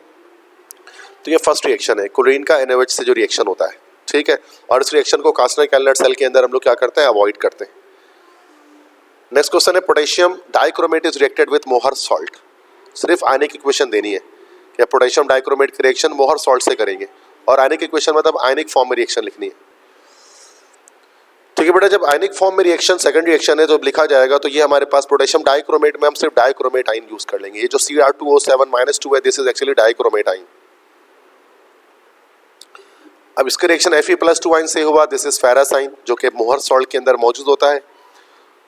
तो ये फर्स्ट रिएक्शन है, क्लोरीन का NaOH से जो रिएक्शन होता है। ठीक है। और इस रिएक्शन को कास्टर-कैलनट सेल के अंदर हम लोग क्या करते हैं? अवॉइड करते हैं। नेक्स्ट क्वेश्चन है potassium dichromate is reacted with मोहर सॉल्ट। सिर्फ आयनिक इक्वेशन देनी है कि पोटेशियम डाइक्रोमेट की रिएक्शन मोहर सॉल्ट से करेंगे, और आयनिक इक्वेशन मतलब आयनिक फॉर्म में रिएक्शन लिखनी है। ठीक है बेटा, जब आयनिक फॉर्म में रिएक्शन सेकंड रिएक्शन है तो लिखा जाएगा, तो ये हमारे पास पोटेशियम डाइक्रोमेट में हम सिर्फ डाइक्रोमेट आयन यूज कर लेंगे। ये जो Cr2O7-2 है, this is actually dichromate ion. अब इसका रिएक्शन Fe+2 आयन से हुआ, दिस इज फेरस आयन, जो कि मोहर सॉल्ट के अंदर मौजूद होता है,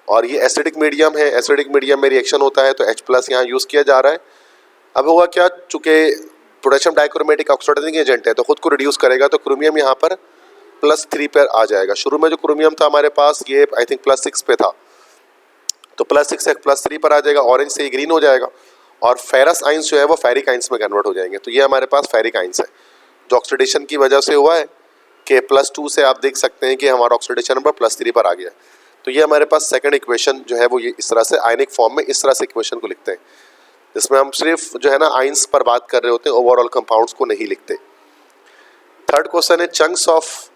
और ये एसिडिक मीडियम है। एसिडिक मीडियम में रिएक्शन होता है तो H+ यहाँ यूज़ किया जा रहा है। अब होगा क्या, चूँकि पोटेशियम डाइक्रोमेटिक ऑक्सीडाइजिंग एजेंट है तो खुद को रिड्यूस करेगा, तो क्रोमियम यहाँ पर +3 पर आ जाएगा। शुरू में जो क्रोमियम था हमारे पास ये आई थिंक +6 पे था, तो +6 से +3 पर आ जाएगा, ऑरेंज से ग्रीन हो जाएगा और फेरस आइंस जो है वो फेरिक आइंस में कन्वर्ट हो जाएंगे। तो ये हमारे पास फेरिक आइंस है जो ऑक्सीडेशन की वजह से हुआ है कि +2 से आप देख सकते हैं कि हमारा ऑक्सीडेशन नंबर +3 पर आ गया। तो ये हमारे पास सेकंड इक्वेशन जो है वो ये इस तरह से आयनिक फॉर्म में इस तरह से इक्वेशन को लिखते हैं, जिसमें हम सिर्फ जो है ना आइंस पर बात कर रहे होते हैं, ओवरऑल कंपाउंड्स को नहीं लिखते। थर्ड क्वेश्चन है chunks of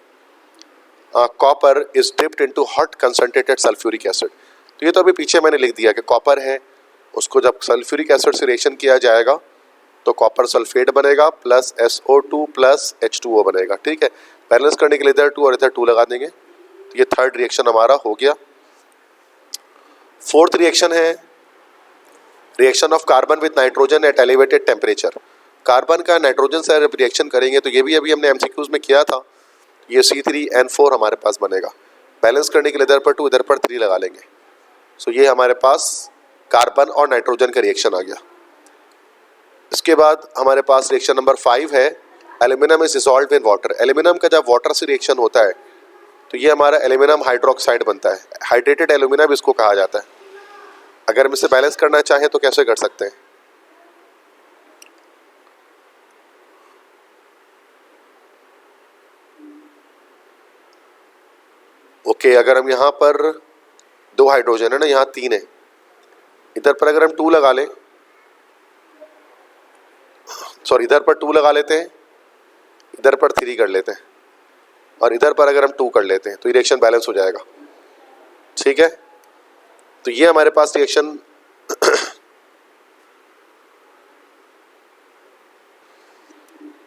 copper is dipped into hot concentrated sulphuric acid. तो ये तो अभी पीछे मैंने लिख दिया कि कॉपर है, उसको जब सल्फ्यूरिक एसिड से रिएक्शन किया जाएगा तो कॉपर सल्फेट बनेगा प्लस SO2 प्लस H2O बनेगा। ठीक है, बैलेंस करने के लिए इधर 2 और इधर 2 लगा देंगे, तो ये थर्ड रिएक्शन हमारा हो गया। फोर्थ रिएक्शन है reaction of carbon with nitrogen eight elevated temperature. Carbon का नाइट्रोजन से रिएक्शन करेंगे तो ये भी अभी हमने MCQs में किया था, ये C3N4 हमारे पास बनेगा। बैलेंस करने के लिए इधर पर 2 इधर पर 3 लगा लेंगे, सो ये हमारे पास कार्बन और नाइट्रोजन का रिएक्शन आ गया। इसके बाद हमारे पास रिएक्शन नंबर 5 है aluminium is dissolved in water. Aluminium का जब वाटर से रिएक्शन होता है तो ये हमारा एल्यूमिनियम हाइड्रोक्साइड बनता है, हाइड्रेटेड एल्यूमिनियम इसको कहा जाता है। अगर हम इसे बैलेंस करना चाहें तो कैसे कर सकते हैं? ओके, अगर हम यहाँ पर 2 हाइड्रोजन है ना, यहाँ 3 है, इधर पर अगर हम 2 लगा लें, सॉरी इधर पर 2 लगा लेते हैं, इधर पर 3 कर लेते हैं और इधर पर अगर हम 2 कर लेते हैं तो ये रिएक्शन बैलेंस हो जाएगा। ठीक है, तो ये हमारे पास रिएक्शन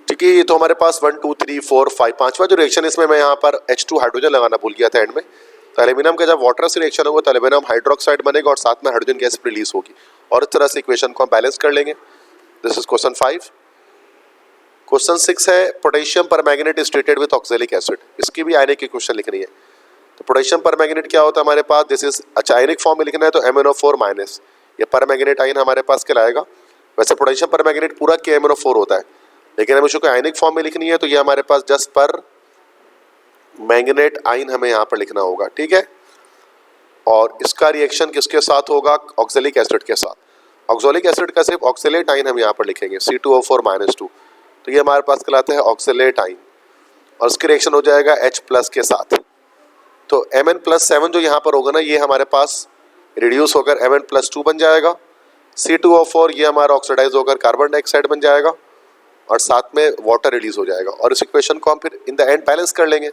ठीक है, ये तो हमारे पास 1 2 3 4 5 पांचवा जो रिएक्शन, इसमें मैं यहाँ पर H2 हाइड्रोजन लगाना भूल गया था एंड में। तो एल्यूमिनियम का जब वाटर से रिएक्शन होगा तो एल्यूमिनियम हाइड्रोक्साइड बनेगा और साथ में हाइड्रोजन गैस रिलीज होगी और इस तरह से इक्वेशन को हम बैलेंस कर लेंगे। This is question 5। क्वेश्चन 6 है potassium permanganate is treated with oxalic acid. इसकी भी आयनिक इक्वेशन लिखनी है। तो पोटेशियम परमैंगनेट क्या होता है हमारे पास, दिस इज अच्छा आयनिक फॉर्म में लिखना है तो MnO4- ये परमैंगनेट आयन हमारे पास कहलाएगा। वैसे पोटेशियम परमैंगनेट पूरा KMnO4 होता है, लेकिन हमें इसको आयनिक फॉर्म में लिखनी है तो ये हमारे पास जस्ट पर मैंगनेट आयन हमें यहाँ पर लिखना होगा। ठीक है, और इसका रिएक्शन किसके साथ होगा? ऑक्सैलिक एसिड के साथ। ऑक्सैलिक एसिड का सिर्फ ऑक्सैलेट आयन हम यहाँ पर लिखेंगे C2O4-2, तो ये हमारे पास कहलाता है ऑक्सैलेट आयन और इसके रिएक्शन हो जाएगा H+ के साथ। तो Mn+7 जो यहाँ पर होगा ना, ये हमारे पास रिड्यूस होकर Mn+2 बन जाएगा। C2O4 ये हमारा ऑक्सीडाइज होकर कार्बन डाइऑक्साइड बन जाएगा और साथ में वाटर रिलीज हो जाएगा और इस इक्वेशन को हम फिर इन द एंड बैलेंस कर लेंगे।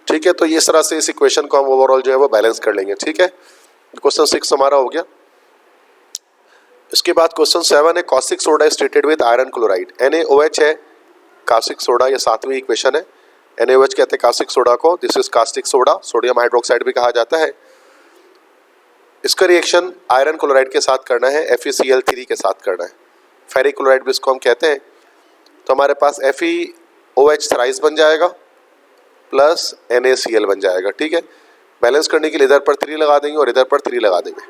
ठीक है, तो इस तरह से इस इक्वेशन को हम ओवरऑल जो है वो बैलेंस कर लेंगे। ठीक है, क्वेश्चन 6 हमारा हो गया। इसके बाद क्वेश्चन 7 है caustic soda is treated with iron chloride. NaOH है कास्टिक सोडा, ये 7वीं इक्वेशन है। NaOH कहते हैं कास्टिक सोडा को, this is caustic soda, sodium hydroxide भी कहा जाता है। इसका रिएक्शन आयरन क्लोराइड के साथ करना है, FeCl3 के साथ करना है। फेरिक क्लोराइड भी इसको हम कहते हैं। तो हमारे पास FeOH थ्राइस बन जाएगा प्लस NaCl बन जाएगा। ठीक है, बैलेंस करने के लिए इधर पर 3 लगा देंगे और इधर पर 3 लगा देंगे,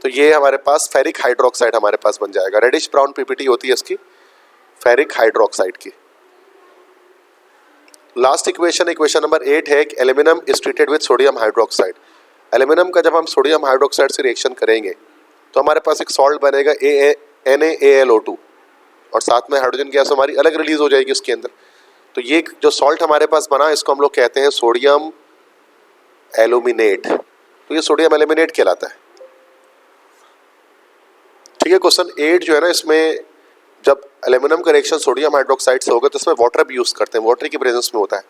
तो ये हमारे पास फेरिक हाइड्रोक्साइड हमारे पास बन जाएगा। रेडिश ब्राउन PPT होती है इसकी फेरिक हाइड्रोक्साइड की। लास्ट इक्वेशन नंबर 8 है aluminium is treated with sodium hydroxide. Aluminium का जब हम सोडियम हाइड्रोक्साइड से रिएक्शन करेंगे तो हमारे पास एक सॉल्ट बनेगा NaAlO2 और साथ में हाइड्रोजन गैस हमारी अलग रिलीज हो जाएगी उसके अंदर। तो ये जो सॉल्ट हमारे पास बना इसको हम लोग कहते हैं सोडियम एल्यूमिनेट, तो ये सोडियम एल्यूमिनेट कहलाता है। ठीक है, क्वेश्चन 8 जो है ना, इसमें जब एल्यूमिनियम का रिएक्शन सोडियम हाइड्रोक्साइड से होगा तो इसमें वाटर भी यूज करते हैं, वाटर की प्रेजेंस में होता है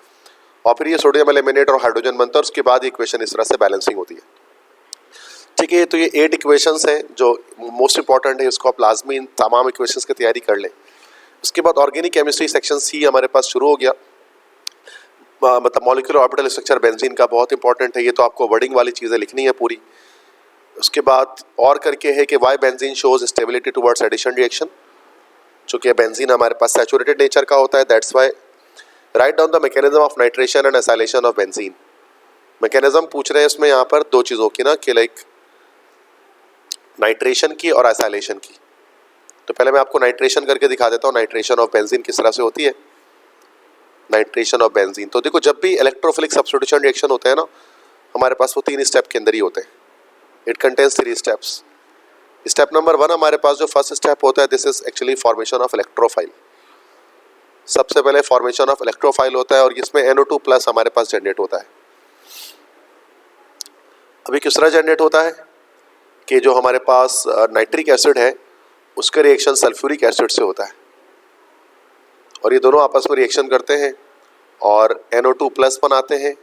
और फिर ये सोडियम एल्यूमिनेट और हाइड्रोजन बनता है और उसके बाद इक्वेशन इस तरह से बैलेंसिंग होती है। ठीक है, तो ये 8 इक्वेशंस हैं जो मोस्ट इंपॉर्टेंट है, इसको आप लाजमी इन तमाम इक्वेशंस की तैयारी कर लें। उसके बाद ऑर्गेनिक केमिस्ट्री सेक्शन C हमारे पास शुरू हो गया। मतलब मॉलिक्यूलर ऑर्बिटल स्ट्रक्चर बेंजीन का बहुत इंपॉर्टेंट है, ये तो आपको वर्डिंग वाली चीज़ें लिखनी है पूरी। उसके बाद और करके है कि why benzene shows stability towards addition reaction, चूँकि बेंजीन हमारे पास सैचुरेटेड नेचर का होता है, that's why. Write down the mechanism of nitration and acylation of benzene. Mechanism पूछ रहे हैं इसमें यहाँ पर 2 चीज़ों की ना, कि लाइक नाइट्रेशन की और एसाइलेशन की। तो पहले मैं आपको नाइट्रेशन करके दिखा देता हूँ, नाइट्रेशन ऑफ बेंजीन किस तरह से होती है। नाइट्रेशन ऑफ बेंजीन, तो देखो जब भी इलेक्ट्रोफिलिक सब्स्टिट्यूशन रिएक्शन होते हैं ना, हमारे पास वो 3 स्टेप के अंदर ही होते हैं। It contains 3 steps. Step number 1 हमारे पास जो फर्स्ट स्टेप होता है, this is actually formation of electrophile. सबसे पहले फॉर्मेशन ऑफ इलेक्ट्रोफाइल होता है और इसमें NO2+ हमारे पास जनरेट होता है। अभी किस तरह जनरेट होता है कि जो हमारे पास नाइट्रिक एसिड है उसका रिएक्शन सल्फ्यूरिक एसिड से होता है और ये दोनों आपस में रिएक्शन करते हैं और NO2+ बनाते हैं,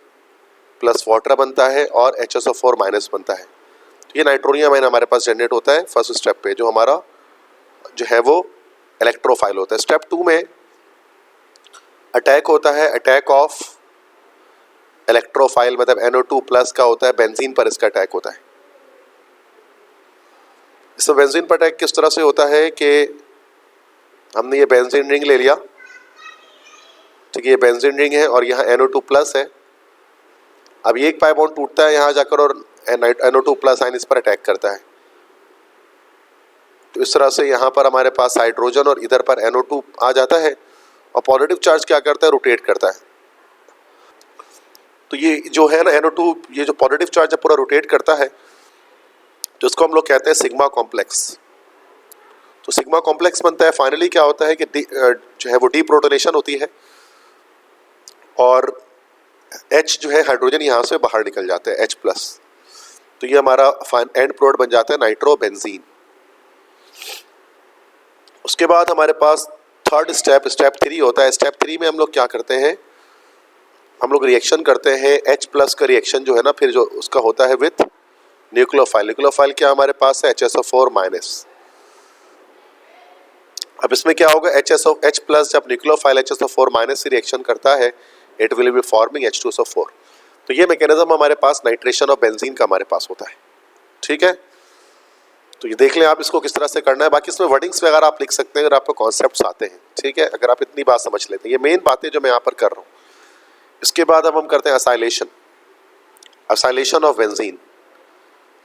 प्लस वाटर बनता है और HSO4- बनता है। तो ये नाइट्रोनियम आयन हमारे पास जनरेट होता है फर्स्ट स्टेप पे, जो हमारा जो है वो इलेक्ट्रोफाइल होता है। स्टेप 2 में अटैक होता है, अटैक ऑफ इलेक्ट्रोफाइल, मतलब NO2+ का होता है बेंजीन पर, इसका अटैक होता है। इसमें बेंजीन पर अटैक किस तरह से होता है कि हमने ये बेंजीन रिंग ले लिया, ठीक है, ये बेंजीन रिंग है और यहाँ NO2+ है। अब ये एक पाई बॉन्ड टूटता है यहाँ जाकर और NO2+ आयन इस पर अटैक करता है। तो इस तरह से यहाँ पर हमारे पास हाइड्रोजन और इधर पर NO2 आ जाता है और पॉजिटिव चार्ज क्या करता है, रोटेट करता है। तो ये जो है ना NO2, ये जो पॉजिटिव चार्ज जब पूरा रोटेट करता है तो इसको हम लोग कहते हैं सिग्मा कॉम्प्लेक्स। तो सिग्मा कॉम्प्लेक्स बनता है। फाइनली क्या होता है कि जो है वो डीप्रोटोनेशन होती है और H जो है हाइड्रोजन यहाँ से बाहर निकल जाता है, H+। तो ये हमारा एंड प्रोडक्ट बन जाता है नाइट्रोबेंजीन। उसके बाद हमारे पास थर्ड स्टेप, स्टेप 3 होता है। स्टेप 3 में हम लोग क्या करते हैं, हम लोग रिएक्शन करते हैं। H+ का रिएक्शन जो है ना, फिर जो उसका होता है विथ न्यूक्लियोफाइल। न्यूक्लियोफाइल क्या हमारे पास है, HSO4-। अब इसमें क्या होगा, H+ जब न्यूक्लियोफाइल HSO4- से रिएक्शन करता है, it will be forming H2SO4। तो ये मैकेनिज्म हमारे पास नाइट्रेशन ऑफ बेंजीन का हमारे पास होता है, ठीक है। तो ये देख लें आप इसको किस तरह से करना है। बाकी इसमें वर्डिंग्स वगैरह आप लिख सकते हैं अगर आपको कॉन्सेप्ट्स आते हैं, ठीक है, अगर आप इतनी बात समझ लेते हैं। ये मेन बातें जो मैं यहाँ पर कर रहा हूँ। इसके बाद अब हम करते हैं acylation, acylation of benzene.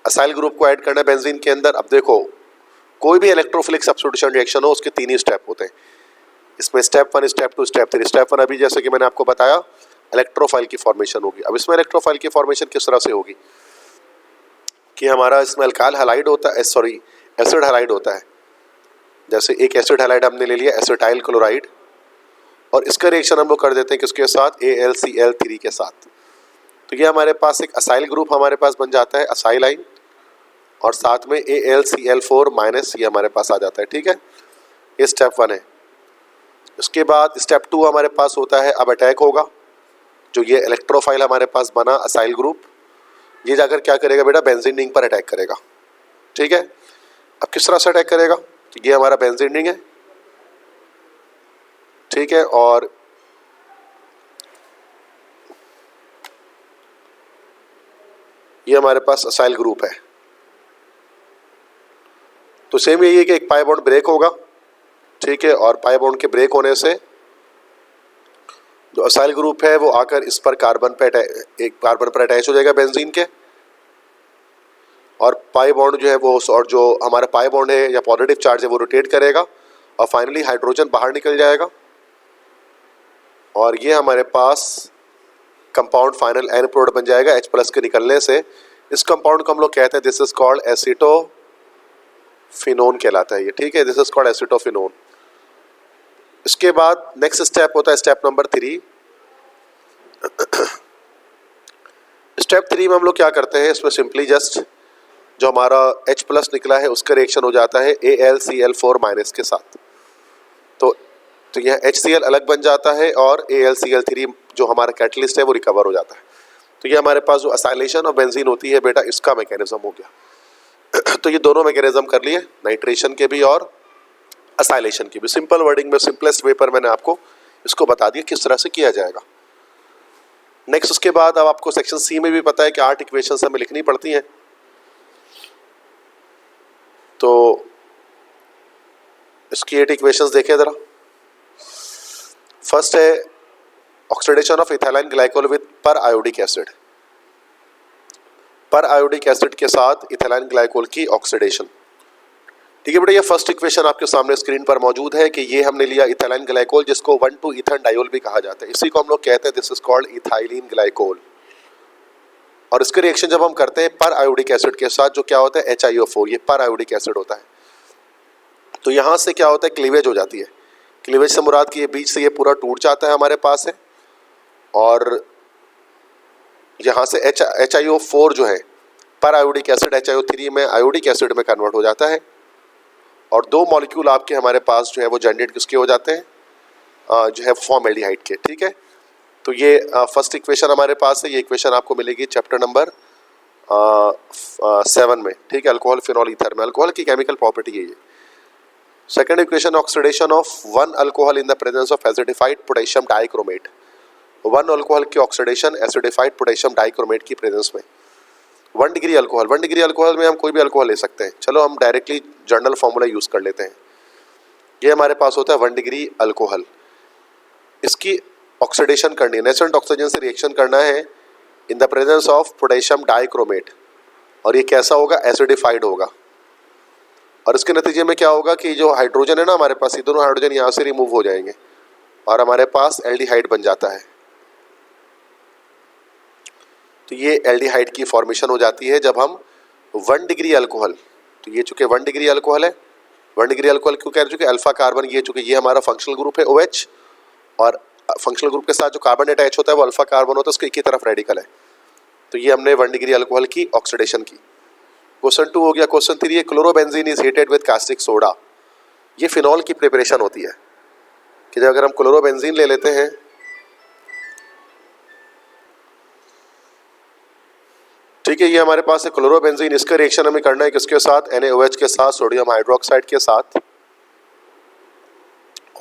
Acyl group को ऐड करना है बेंजीन के अंदर। अब देखो कोई भी इलेक्ट्रोफिलिक सब्स्टिट्यूशन रिएक्शन हो, उसके 3 ही स्टेप होते हैं। इसमें स्टेप 1, स्टेप 2, स्टेप 3। स्टेप 1 अभी जैसे कि मैंने आपको बताया इलेक्ट्रोफाइल की फॉर्मेशन होगी। अब इसमें इलेक्ट्रोफाइल की फॉर्मेशन किस तरह से होगी कि हमारा इसमें अल्काइल हैलाइड होता है, सॉरी एसिड हैलाइड होता है। जैसे एक एसिड हैलाइड हमने ले लिया एसिटाइल क्लोराइड और इसका रिएक्शन हम लोग कर देते हैं किसके साथ, AlCl3 के साथ। तो ये हमारे पास एक असाइल ग्रुप हमारे पास बन जाता है, असाइलाइन, और साथ में AlCl4- ये हमारे पास आ जाता है, ठीक है। ये स्टेप 1 है। उसके बाद स्टेप 2 हमारे पास होता है, अब अटैक होगा। जो ये इलेक्ट्रोफाइल हमारे पास बना असाइल ग्रुप, ये जाकर क्या करेगा बेटा, बेंजीन रिंग पर अटैक करेगा, ठीक है। अब किस तरह से अटैक करेगा, तो ये हमारा बेंजीन रिंग है, ठीक है, और ये हमारे पास असाइल ग्रुप है। तो सेम यही है कि एक पाई बॉन्ड ब्रेक होगा, ठीक है, और पाई बॉन्ड के ब्रेक होने से जो असाइल ग्रुप है वो आकर इस पर कार्बन पे एक कार्बन पर अटैच हो जाएगा बेंजीन के, और पाई बॉन्ड जो है वो, और जो हमारा पाई बॉन्ड है या पॉजिटिव चार्ज है वो रोटेट करेगा और फाइनली हाइड्रोजन बाहर निकल जाएगा और ये हमारे पास कंपाउंड फाइनल एन प्रोडक्ट बन जाएगा H+ के निकलने से। इस कंपाउंड को हम लोग कहते हैं, दिस इज कॉल्ड एसिटोफिनोन कहलाता है ये, ठीक है, दिस इज कॉल्ड एसिटोफिनोन। इसके बाद नेक्स्ट स्टेप होता है स्टेप नंबर 3। स्टेप 3 में हम लोग क्या करते हैं, इसमें सिंपली जस्ट जो हमारा H+ निकला है उसका रिएक्शन हो जाता है AlCl4- के साथ। तो यह HCl अलग बन जाता है और AlCl3 जो हमारा कैटलिस्ट है वो रिकवर हो जाता है। तो ये हमारे पास जो असाइलेशन ऑफ बेंजीन होती है बेटा, इसका मैकेनिज्म हो गया। तो ये दोनों मैकेनिज्म कर लिए, नाइट्रेशन के भी और असाइलेशन की भी। सिंपल वर्डिंग में, सिंपलेस्ट वे पर मैंने आपको इसको बता दिया किस तरह से किया जाएगा। नेक्स्ट उसके बाद अब आपको सेक्शन सी में भी पता है कि 8 इक्वेशंस हमें लिखनी पड़ती हैं। तो इसकी 8 इक्वेशंस देखें जरा। फर्स्ट है oxidation of ethylene glycol with पर आयोडिक एसिड। पर आयोडिक एसिड के साथ इथाइलिन ग्लाइकोल की ऑक्सीडेशन। ठीक है बेटा, ये फर्स्ट इक्वेशन आपके सामने स्क्रीन पर मौजूद है कि ये हमने लिया इथाइलिन ग्लाइकोल, जिसको 1,2 ईथर भी कहा जाता है। इसी को हम लोग कहते हैं this is called ethylene glycol. और इसके रिएक्शन जब हम करते हैं पर आयोडिक एसिड के साथ, जो क्या होता है HiO4, ये पर आयोडिक एसिड होता है। तो यहाँ से क्या होता है, क्लीवेज हो जाती है। क्लीवेज से मुराद कि ये बीच से ये पूरा टूट जाता है हमारे पास है, और यहाँ से HiO4 जो है पर आयोडिक एसिड HiO3 में आयोडिक एसिड में कन्वर्ट हो जाता है, और दो मॉलिक्यूल आपके हमारे पास जो है वो जनरेट किसके हो जाते हैं, जो है फॉर्मेल्डिहाइड के। ठीक है, तो ये फर्स्ट इक्वेशन हमारे पास है। ये इक्वेशन आपको मिलेगी चैप्टर नंबर 7 में। ठीक है, अल्कोहल फिनॉल ईथर में अल्कोहल की केमिकल प्रॉपर्टी है ये। Second equation, oxidation of one alcohol in the presence of acidified potassium dichromate. One alcohol की ऑक्सीडेशन एसिडिफाइड पोटेशियम डाइक्रोमेट की प्रेजेंस में। 1 डिग्री अल्कोहल, 1 डिग्री अल्कोहल में हम कोई भी अल्कोहल ले सकते हैं। चलो हम डायरेक्टली जनरल फॉर्मूला यूज कर लेते हैं। ये हमारे पास होता है 1 डिग्री अल्कोहल। इसकी ऑक्सीडेशन करनी है, नेचुरल ऑक्सीजन से रिएक्शन करना है in the presence of potassium dichromate, और ये कैसा होगा, एसिडिफाइड होगा। और इसके नतीजे में क्या होगा कि जो हाइड्रोजन है ना हमारे पास, ये दोनों हाइड्रोजन यहाँ से रिमूव हो जाएंगे और हमारे पास एल्डिहाइड बन जाता है। तो ये एल्डिहाइड की फॉर्मेशन हो जाती है जब हम 1 डिग्री अल्कोहल, तो ये चूंकि 1 डिग्री अल्कोहल है, 1 डिग्री अल्कोहल क्यों कह रहे हैं, अल्फा कार्बन, ये चूंकि ये हमारा फंक्शनल ग्रुप है OH, और फंक्शनल ग्रुप के साथ जो कार्बन अटैच होता है वो अल्फा कार्बन होता है, उसके एक ही तरफ रेडिकल है। तो ये हमने 1 डिग्री अल्कोहल की ऑक्सीडेशन की। क्वेश्चन 2 हो गया। Question 3, chlorobenzene is heated with caustic soda. ये फिनॉल की प्रिपरेशन होती है कि जब अगर हम क्लोरोबेंजीन ले लेते हैं, ठीक है, ये हमारे पास है क्लोरोबेंजीन, इसका रिएक्शन हमें करना है किसके साथ, NaOH के साथ, सोडियम हाइड्रोक्साइड के साथ,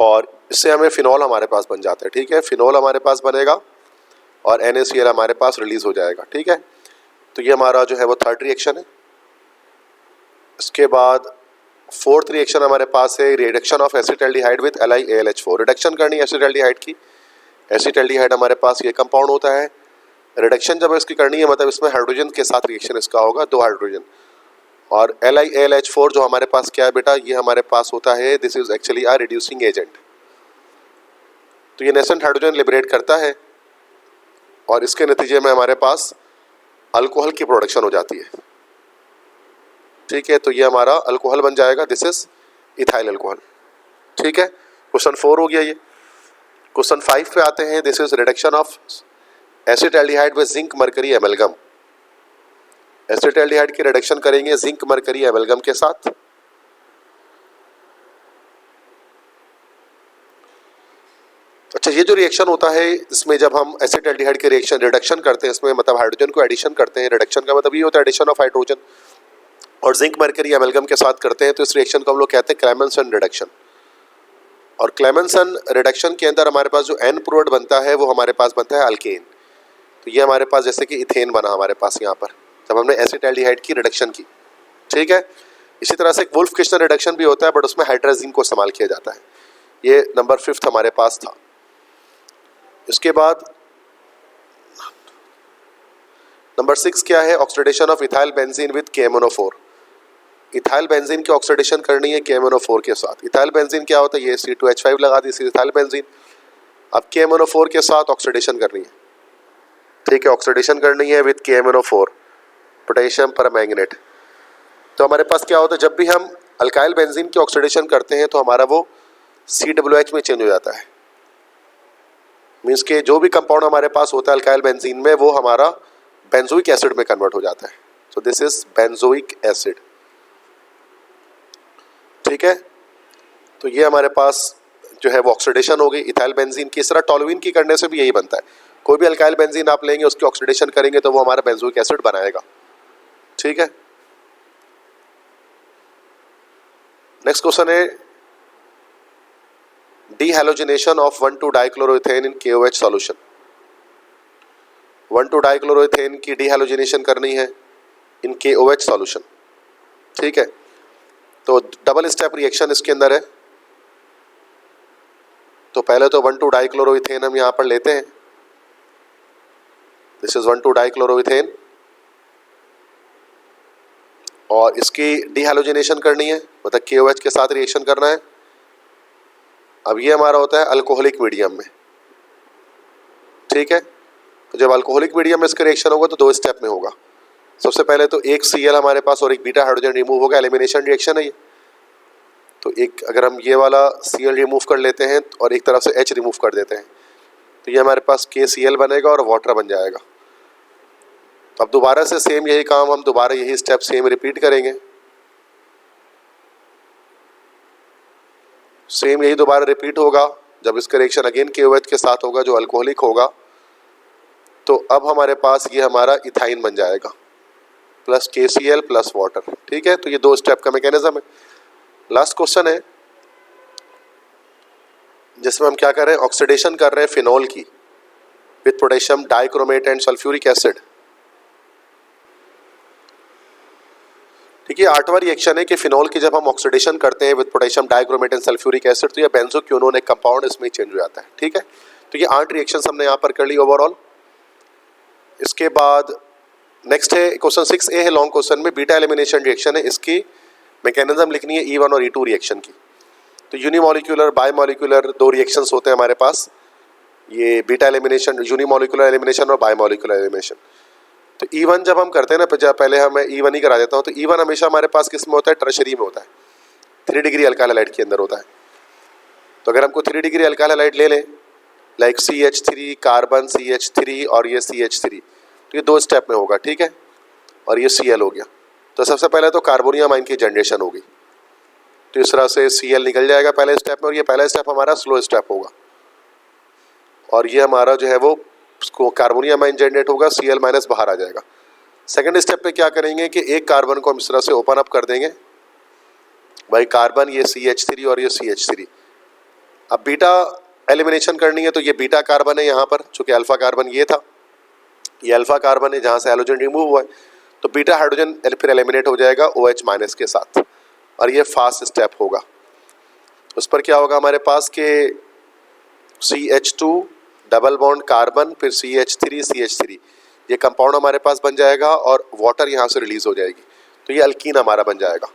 और इससे हमें फिनॉल हमारे पास बन जाता है। ठीक है, फिनॉल हमारे पास बनेगा और NaCl हमारे पास रिलीज हो जाएगा। ठीक है, तो ये हमारा जो है वो थर्ड रिएक्शन है। इसके बाद फोर्थ रिएक्शन हमारे पास है reduction of acetaldehyde with LiAlH4। Reduction करनी है एसिटाल्डिहाइड की। एसिटाल्डिहाइड हमारे पास ये कंपाउंड होता है। रिडक्शन जब इसकी करनी है मतलब इसमें हाइड्रोजन के साथ रिएक्शन इसका होगा, 2 हाइड्रोजन, और LiAlH4 जो हमारे पास क्या है बेटा, ये हमारे पास होता है, this is actually a reducing agent. तो ये नेसेंट हाइड्रोजन लिबरेट करता है और इसके नतीजे में हमारे पास अल्कोहल की प्रोडक्शन हो जाती है। ठीक है, तो ये हमारा अल्कोहल बन जाएगा, दिस इज इथाइल अल्कोहल। ठीक है, क्वेश्चन 4 हो गया ये। क्वेश्चन 5 पे आते हैं। This is reduction of acetaldehyde with zinc mercury amalgam. Acetaldehyde की रिडक्शन करेंगे जिंक मरकरी एमलगम के साथ। अच्छा, ये जो रिएक्शन होता है इसमें जब हम एसिटाल्डिहाइड के रिएक्शन रिडक्शन करते हैं, इसमें मतलब हाइड्रोजन को एडिशन करते हैं, रिडक्शन का मतलब ये होता है एडिशन ऑफ हाइड्रोजन, और जिंक मरकरी एमलगम के साथ करते हैं, तो इस रिएक्शन को हम लोग कहते हैं क्लेमेंसन रिडक्शन। और क्लेमेंसन रिडक्शन के अंदर हमारे पास जो एन प्रोडक्ट बनता है वो हमारे पास बनता है अल्केन। तो ये हमारे पास जैसे कि इथेन बना हमारे पास यहाँ पर जब हमने एसिटाल्डिहाइड की रिडक्शन की। ठीक है, इसी तरह से एक वुल्फ किर्चनर रिडक्शन भी होता है, बट उसमें हाइड्राजीन को इस्तेमाल किया जाता है। ये नंबर 5 हमारे पास था। इसके बाद नंबर 6 क्या है, oxidation of ethyl benzene with KMnO4। Ethyl benzene की ऑक्सीडेशन करनी है KMnO4 के साथ। इथाइल बेंजीन क्या होता है, ये C2H5 लगा दी, इथाइल बेंजीन। अब KMnO4 के साथ ऑक्सीडेशन करनी है। ठीक है, ऑक्सीडेशन करनी है विद KMnO4 पोटेशियम परमैंगनेट। तो हमारे पास क्या होता है, जब भी हम अल्काइल बेंजीन की ऑक्सीडेशन करते हैं तो हमारा वो COOH में चेंज हो जाता है। मीन्स के जो भी कंपाउंड हमारे पास होता है अल्काइल बेंजीन में वो हमारा बेंजोइक एसिड में कन्वर्ट हो जाता है। So this is benzoic acid. ठीक है, तो ये हमारे पास जो है वो ऑक्सीडेशन हो गई इथाइल बेंजीन की। इस तरह टोलुइन की करने से भी यही बनता है। कोई भी अल्काइल बेंजीन आप लेंगे उसकी ऑक्सीडेशन करेंगे तो वो हमारा बेंजोइक एसिड बनाएगा। ठीक है, नेक्स्ट क्वेश्चन है डीहैलोजिनेशन ऑफ 1,2-डाइक्लोरोइथेन इन KOH सॉल्यूशन। 1,2-डाइक्लोरोइथेन की डीहैलोजिनेशन करनी है इन KOH सॉल्यूशन। ठीक है, तो डबल स्टेप रिएक्शन इसके अंदर है। तो पहले तो 1,2-डाइक्लोरोइथेन हम यहां पर लेते हैं, दिस इज 1,2-डाइक्लोरोइथेन, और इसकी डिहैलोजिनेशन करनी है, मतलब KOH के साथ रिएक्शन करना है। अब ये हमारा होता है अल्कोहलिक मीडियम में, ठीक है। तो जब अल्कोहलिक मीडियम में इसका रिएक्शन होगा तो 2 स्टेप में होगा। सबसे पहले तो एक Cl हमारे पास और एक बीटा हाइड्रोजन रिमूव होगा, एलिमिनेशन रिएक्शन है ये। तो एक अगर हम ये वाला Cl रिमूव कर लेते हैं और एक तरफ से H रिमूव कर देते हैं तो ये हमारे पास KCl बनेगा और वाटर बन जाएगा। तो अब दोबारा से सेम यही काम, हम दोबारा यही स्टेप सेम रिपीट करेंगे, सेम यही दोबारा रिपीट होगा। जब इसका रिएक्शन अगेन KOH के साथ होगा जो अल्कोहलिक होगा, तो अब हमारे पास ये हमारा इथाइन बन जाएगा प्लस KCl प्लस वाटर, ठीक है। तो ये 2 स्टेप का मैकेनिज्म है। लास्ट क्वेश्चन है जिसमें हम क्या कर रहे हैं, ऑक्सीडेशन कर रहे हैं फिनॉल की with potassium dichromate and sulphuric acid. ठीक है, 8वां रिएक्शन है कि फिनॉल की जब हम ऑक्सीडेशन करते हैं with potassium dichromate and sulphuric acid तो ये बेंजोक्विनोन एक कंपाउंड इसमें चेंज हो जाता है, ठीक है। तो ये 8 रिएक्शंस हमने यहाँ पर कर ली ओवरऑल। इसके बाद नेक्स्ट है क्वेश्चन 6A है लॉन्ग क्वेश्चन में, बीटा एलिमिनेशन रिएक्शन है। इसकी मैकेनिज्म लिखनी है E1 और E2 रिएक्शन की। तो यूनिमोलिकुलर बायोमोलिकुलर 2 रिएक्शंस होते हैं हमारे पास, ये बीटा एलिमिनेशन, यूनिमोलिकुलर एलिमिनेशन और बायोमोलिकुलर एलिमिनेशन। तो E1 जब हम करते हैं ना, पहले हम E1 ही करा देता हूँ। तो E1 हमेशा हमारे पास किस में होता है, टर्शरी में होता है, 3 डिग्री अल्काइल हैलाइड के अंदर होता है। तो अगर हमको 3 डिग्री अल्काइल हैलाइड ले लें लाइक CH3 कार्बन CH3 और ये CH3, तो ये 2 स्टेप में होगा, ठीक है। और ये Cl हो गया। तो सबसे पहले तो कार्बोनियम आयन की जनरेशन होगी, तो इस तरह से Cl निकल जाएगा पहले स्टेप में, और ये पहला स्टेप हमारा स्लो स्टेप होगा। और ये हमारा जो है वो कार्बोनियम आयन जनरेट होगा, Cl माइनस बाहर आ जाएगा। सेकंड स्टेप पे क्या करेंगे कि एक कार्बन को हम इस तरह से ओपन अप कर देंगे, भाई कार्बन ये CH3 और ये CH3। अब बीटा एलिमिनेशन करनी है, तो ये बीटा कार्बन है यहाँ पर, चूंकि अल्फा कार्बन ये था, ये अल्फा कार्बन है जहाँ से हाइड्रोजन रिमूव हुआ है, तो बीटा हाइड्रोजन फिर एलिमिनेट हो जाएगा OH माइनस के साथ, और ये फास्ट स्टेप होगा। उस पर क्या होगा हमारे पास के CH2 डबल बॉन्ड कार्बन फिर CH3 ये कंपाउंड हमारे पास बन जाएगा और वाटर यहाँ से रिलीज हो जाएगी, तो ये अल्कीन हमारा बन जाएगा।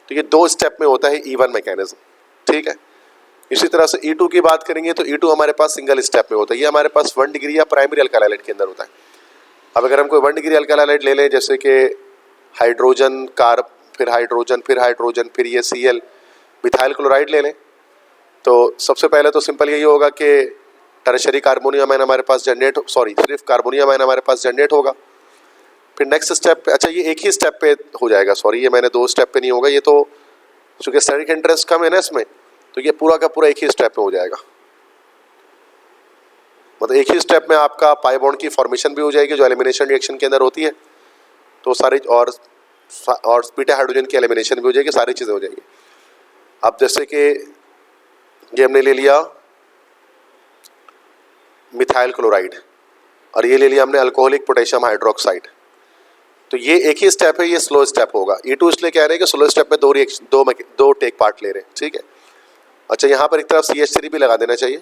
तो ये 2 स्टेप में होता है E1 मैकेनिज्म, ठीक है। इसी तरह से E2 की बात करेंगे तो E2 हमारे पास सिंगल स्टेप में होता है, ये हमारे पास 1 डिग्री या प्राइमरी अल्काइल हैलाइड के अंदर होता है। अब अगर हम कोई 1 डिग्री अल्काइल हैलाइड ले लें, जैसे कि हाइड्रोजन फिर हाइड्रोजन फिर हाइड्रोजन फिर ये Cl मिथाइल क्लोराइड ले लें, तो सबसे पहले तो सिंपल यही होगा कि टर्शरी कार्बोनियम आयन हमारे पास जनरेट, सिर्फ कार्बोनियम आयन हमारे पास जनरेट होगा। फिर नेक्स्ट स्टेप पे, अच्छा ये एक ही स्टेप पे हो जाएगा, ये मैंने 2 स्टेप पे नहीं होगा, ये तो चूँकि स्टैटिक इंटरेस्ट कम है ना इसमें, तो ये पूरा का पूरा एक ही स्टेप में हो जाएगा। मतलब एक ही स्टेप में आपका पाई बॉन्ड की फॉर्मेशन भी हो जाएगी जो एलिमिनेशन रिएक्शन के अंदर होती है, तो सारी और बीटा हाइड्रोजन की एलिमिनेशन भी हो जाएगी, सारी चीज़ें हो जाएगी। अब जैसे कि ये हमने ले लिया मिथाइल क्लोराइड और ये ले लिया हमने अल्कोहलिक पोटेशियम हाइड्रोक्साइड, तो ये एक ही स्टेप है, ये स्लो स्टेप होगा। E2 इसलिए कह रहे हैं कि स्लो स्टेप में 2 टेक पार्ट ले रहे हैं, ठीक है। अच्छा यहाँ पर एक तरफ CH3 भी लगा देना चाहिए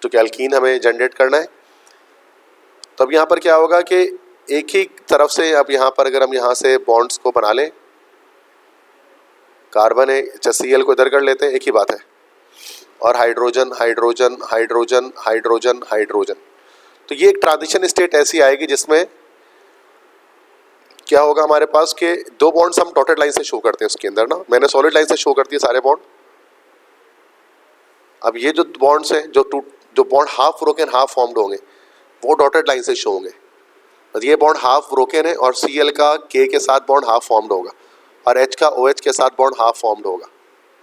क्योंकि अल्कीन हमें जनरेट करना है। तो अब यहाँ पर क्या होगा कि एक ही तरफ से, अब यहाँ पर अगर हम यहाँ से बॉन्ड्स को बना लें, कार्बन है, अच्छा Cl को इधर कर लेते हैं, एक ही बात है, और hydrogen hydrogen hydrogen hydrogen hydrogen, तो ये एक ट्रांजिशन स्टेट ऐसी आएगी जिसमें क्या होगा हमारे पास के 2 बॉन्ड्स हम डॉटेड लाइन से शो करते हैं उसके अंदर ना, मैंने सॉलिड लाइन से शो करती है सारे बॉन्ड। अब ये जो बॉन्ड्स हैं, जो bond half broken half formed होंगे वो डॉटेड लाइन से शो होंगे। ये बॉन्ड हाफ ब्रोकन है और Cl का K के साथ बॉन्ड हाफ फॉर्म्ड होगा और H का OH के साथ बॉन्ड हाफ फॉर्म्ड होगा।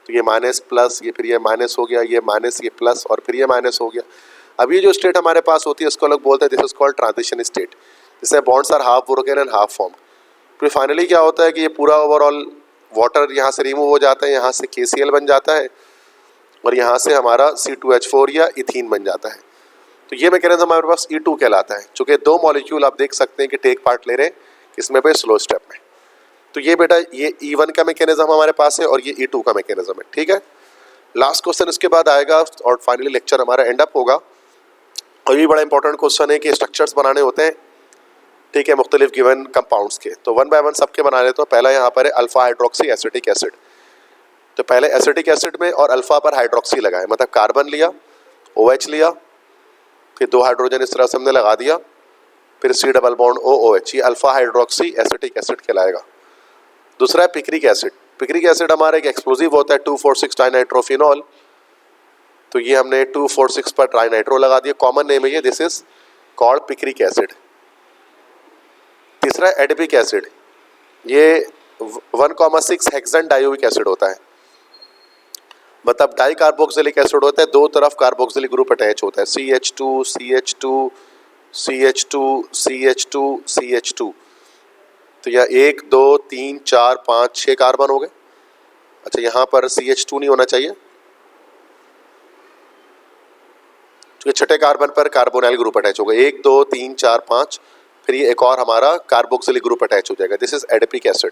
तो ये माइनस प्लस, ये फिर ये माइनस हो गया, ये माइनस, ये प्लस और फिर ये माइनस हो गया। अब ये जो स्टेट हमारे पास होती है इसको लोग बोलते हैं this is called transition state, जिससे bonds are half broken and half formed. फिर फाइनली क्या होता है कि ये पूरा ओवरऑल वाटर यहाँ से रिमूव हो जाता है, यहाँ से KCl बन जाता है और यहाँ से हमारा C2H4 या इथीन बन जाता है। तो ये मैकेनिज्म हमारे पास E2 कहलाता है। चूँकि 2 मॉलिक्यूल आप देख सकते हैं कि टेक पार्ट ले रहे हैं किसमें पे, स्लो स्टेप में। तो ये बेटा ये E1 का मैकेनिज्म हमारे पास है और ये E2 का मैकेनिज्म है, ठीक है। लास्ट क्वेश्चन इसके बाद आएगा और फाइनली लेक्चर हमारा एंड अप होगा। और ये बड़ा इंपॉर्टेंट क्वेश्चन है कि स्ट्रक्चर्स बनाने होते हैं ठीक है, मुख्तलिफ गिवन कंपाउंड्स के। तो वन बाय वन सबके बना लेते हो। पहला यहाँ पर है अल्फा हाइड्रोक्सी एसिटिक एसिड। तो पहले एसिटिक एसिड में और अल्फा पर हाइड्रोक्सी लगाए, मतलब कार्बन लिया, OH लिया, फिर 2 हाइड्रोजन इस तरह से हमने लगा दिया, फिर C डबल बॉन्ड OOH, ये अल्फा हाइड्रोक्सी एसिटिक एसिड कहलाएगा। दूसरा है पिक्रिक एसिड। पिक्रिक एसिड हमारा एक एक्सप्लोजिव होता है 2,4,6 डाइनाइट्रोफिनॉल। तो ये हमने 2,4,6 पर ट्राइनाइट्रो लगा दिया, कॉमन नेम है ये, this is called picric acid. तीसरा है एडिपिक एसिड, ये 1,6 हेक्सेन डाइओइक एसिड होता है, मतलब डाई कार्बोक्सिलिक एसिड होता है, दो तरफ कार्बोक्सिलिक ग्रुप अटैच होता है, CH2 CH2 CH2 CH2 CH2। तो यह 1 2 3 4 5 6 कार्बन हो गए। अच्छा, यहाँ पर CH2 नहीं होना चाहिए, क्योंकि छठे कार्बन पर कार्बोनाइल ग्रुप अटैच होगा। 1 2 3 4 5, फिर ये एक और हमारा कार्बोक्सिलिक ग्रुप अटैच हो जाएगा, this is adipic acid.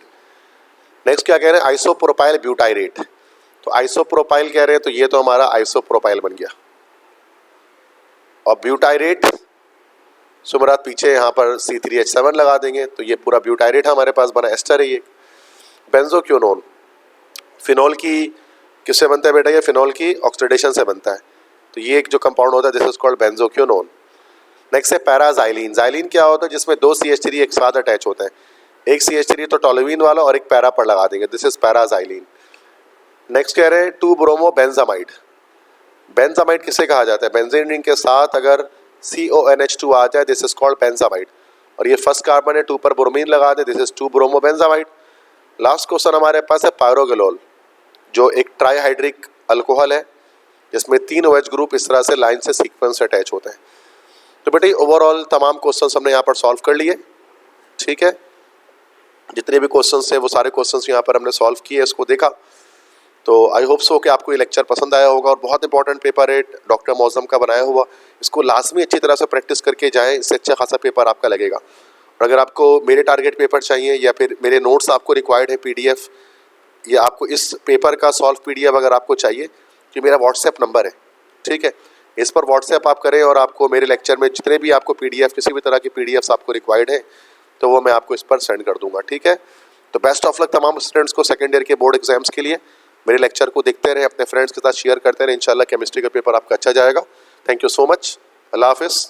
Next क्या कह रहे हैं, आइसोप्रोपाइल ब्यूटाइरेट। तो आइसोप्रोपाइल कह रहे हैं, तो ये तो हमारा आइसोप्रोपाइल बन गया। और ब्यूटाइरेट सुमरात पीछे यहाँ पर C3H7 लगा देंगे, तो ये पूरा ब्यूटाइरेट हमारे पास बना, एस्टर है ये। बेंजोक्विनोन, फिनॉल की किससे बनता है बेटा, ये फिनॉल की ऑक्सीडेशन से बनता है। तो ये एक जो कंपाउंड होता है this is called benzoquinone. Next है पैराजाइलिन। जाइलिन क्या होता है, जिसमें 2 CH3 एक साथ अटैच होते हैं, एक CH3 तो टोलुइन वाला और एक पैरा पर लगा देंगे, दिस इज पैराजाइलिन। नेक्स्ट कह रहे हैं 2 ब्रोमो बेंजामाइड। बेंजामाइड किसे कहा जाता है, बेंजीन रिंग के साथ अगर CONH2 आ जाए, दिस इज कॉल्ड बेंजामाइड। और ये फर्स्ट कार्बन है, 2 पर ब्रोमीन लगा दे, this is 2 bromo benzamide. Last question हमारे पास है पायरोगेलोल, जो एक ट्राईहाइड्रिक अल्कोहल है, जिसमें 3 OH ग्रुप इस तरह से लाइन से सीक्वेंस से अटैच होते हैं। तो बेटे ओवरऑल तमाम क्वेश्चंस हमने यहाँ पर सॉल्व कर लिए, ठीक है। जितने भी क्वेश्चंस हैं वो सारे क्वेश्चंस यहाँ पर हमने सॉल्व किए, इसको देखा। तो आई होप सो कि आपको ये लेक्चर पसंद आया होगा। और बहुत इंपॉर्टेंट पेपर है डॉक्टर मौजम का बनाया हुआ, इसको लाजमी अच्छी तरह से प्रैक्टिस करके जाएँ, इससे अच्छा खासा पेपर आपका लगेगा। और अगर आपको मेरे टारगेट पेपर चाहिए या फिर मेरे नोट्स आपको रिक्वायर्ड है PDF, या आपको इस पेपर का सॉल्व PDF अगर आपको चाहिए, तो मेरा व्हाट्सएप नंबर है, ठीक है, इस पर व्हाट्सएप आप करें और आपको मेरे लेक्चर में जितने भी आपको PDF, किसी भी तरह की PDFs आपको रिक्वायर्ड है, तो वो मैं आपको इस पर सेंड कर दूंगा, ठीक है। तो बेस्ट ऑफ लक तमाम स्टूडेंट्स को सेकेंड ईयर के बोर्ड एग्जाम्स के लिए। मेरे लेक्चर को देखते रहें, अपने फ्रेंड्स के साथ शेयर करते रहें, इंशाल्लाह केमिस्ट्री का पेपर आपका अच्छा जाएगा। थैंक यू सो मच, अल्लाह हाफिज़।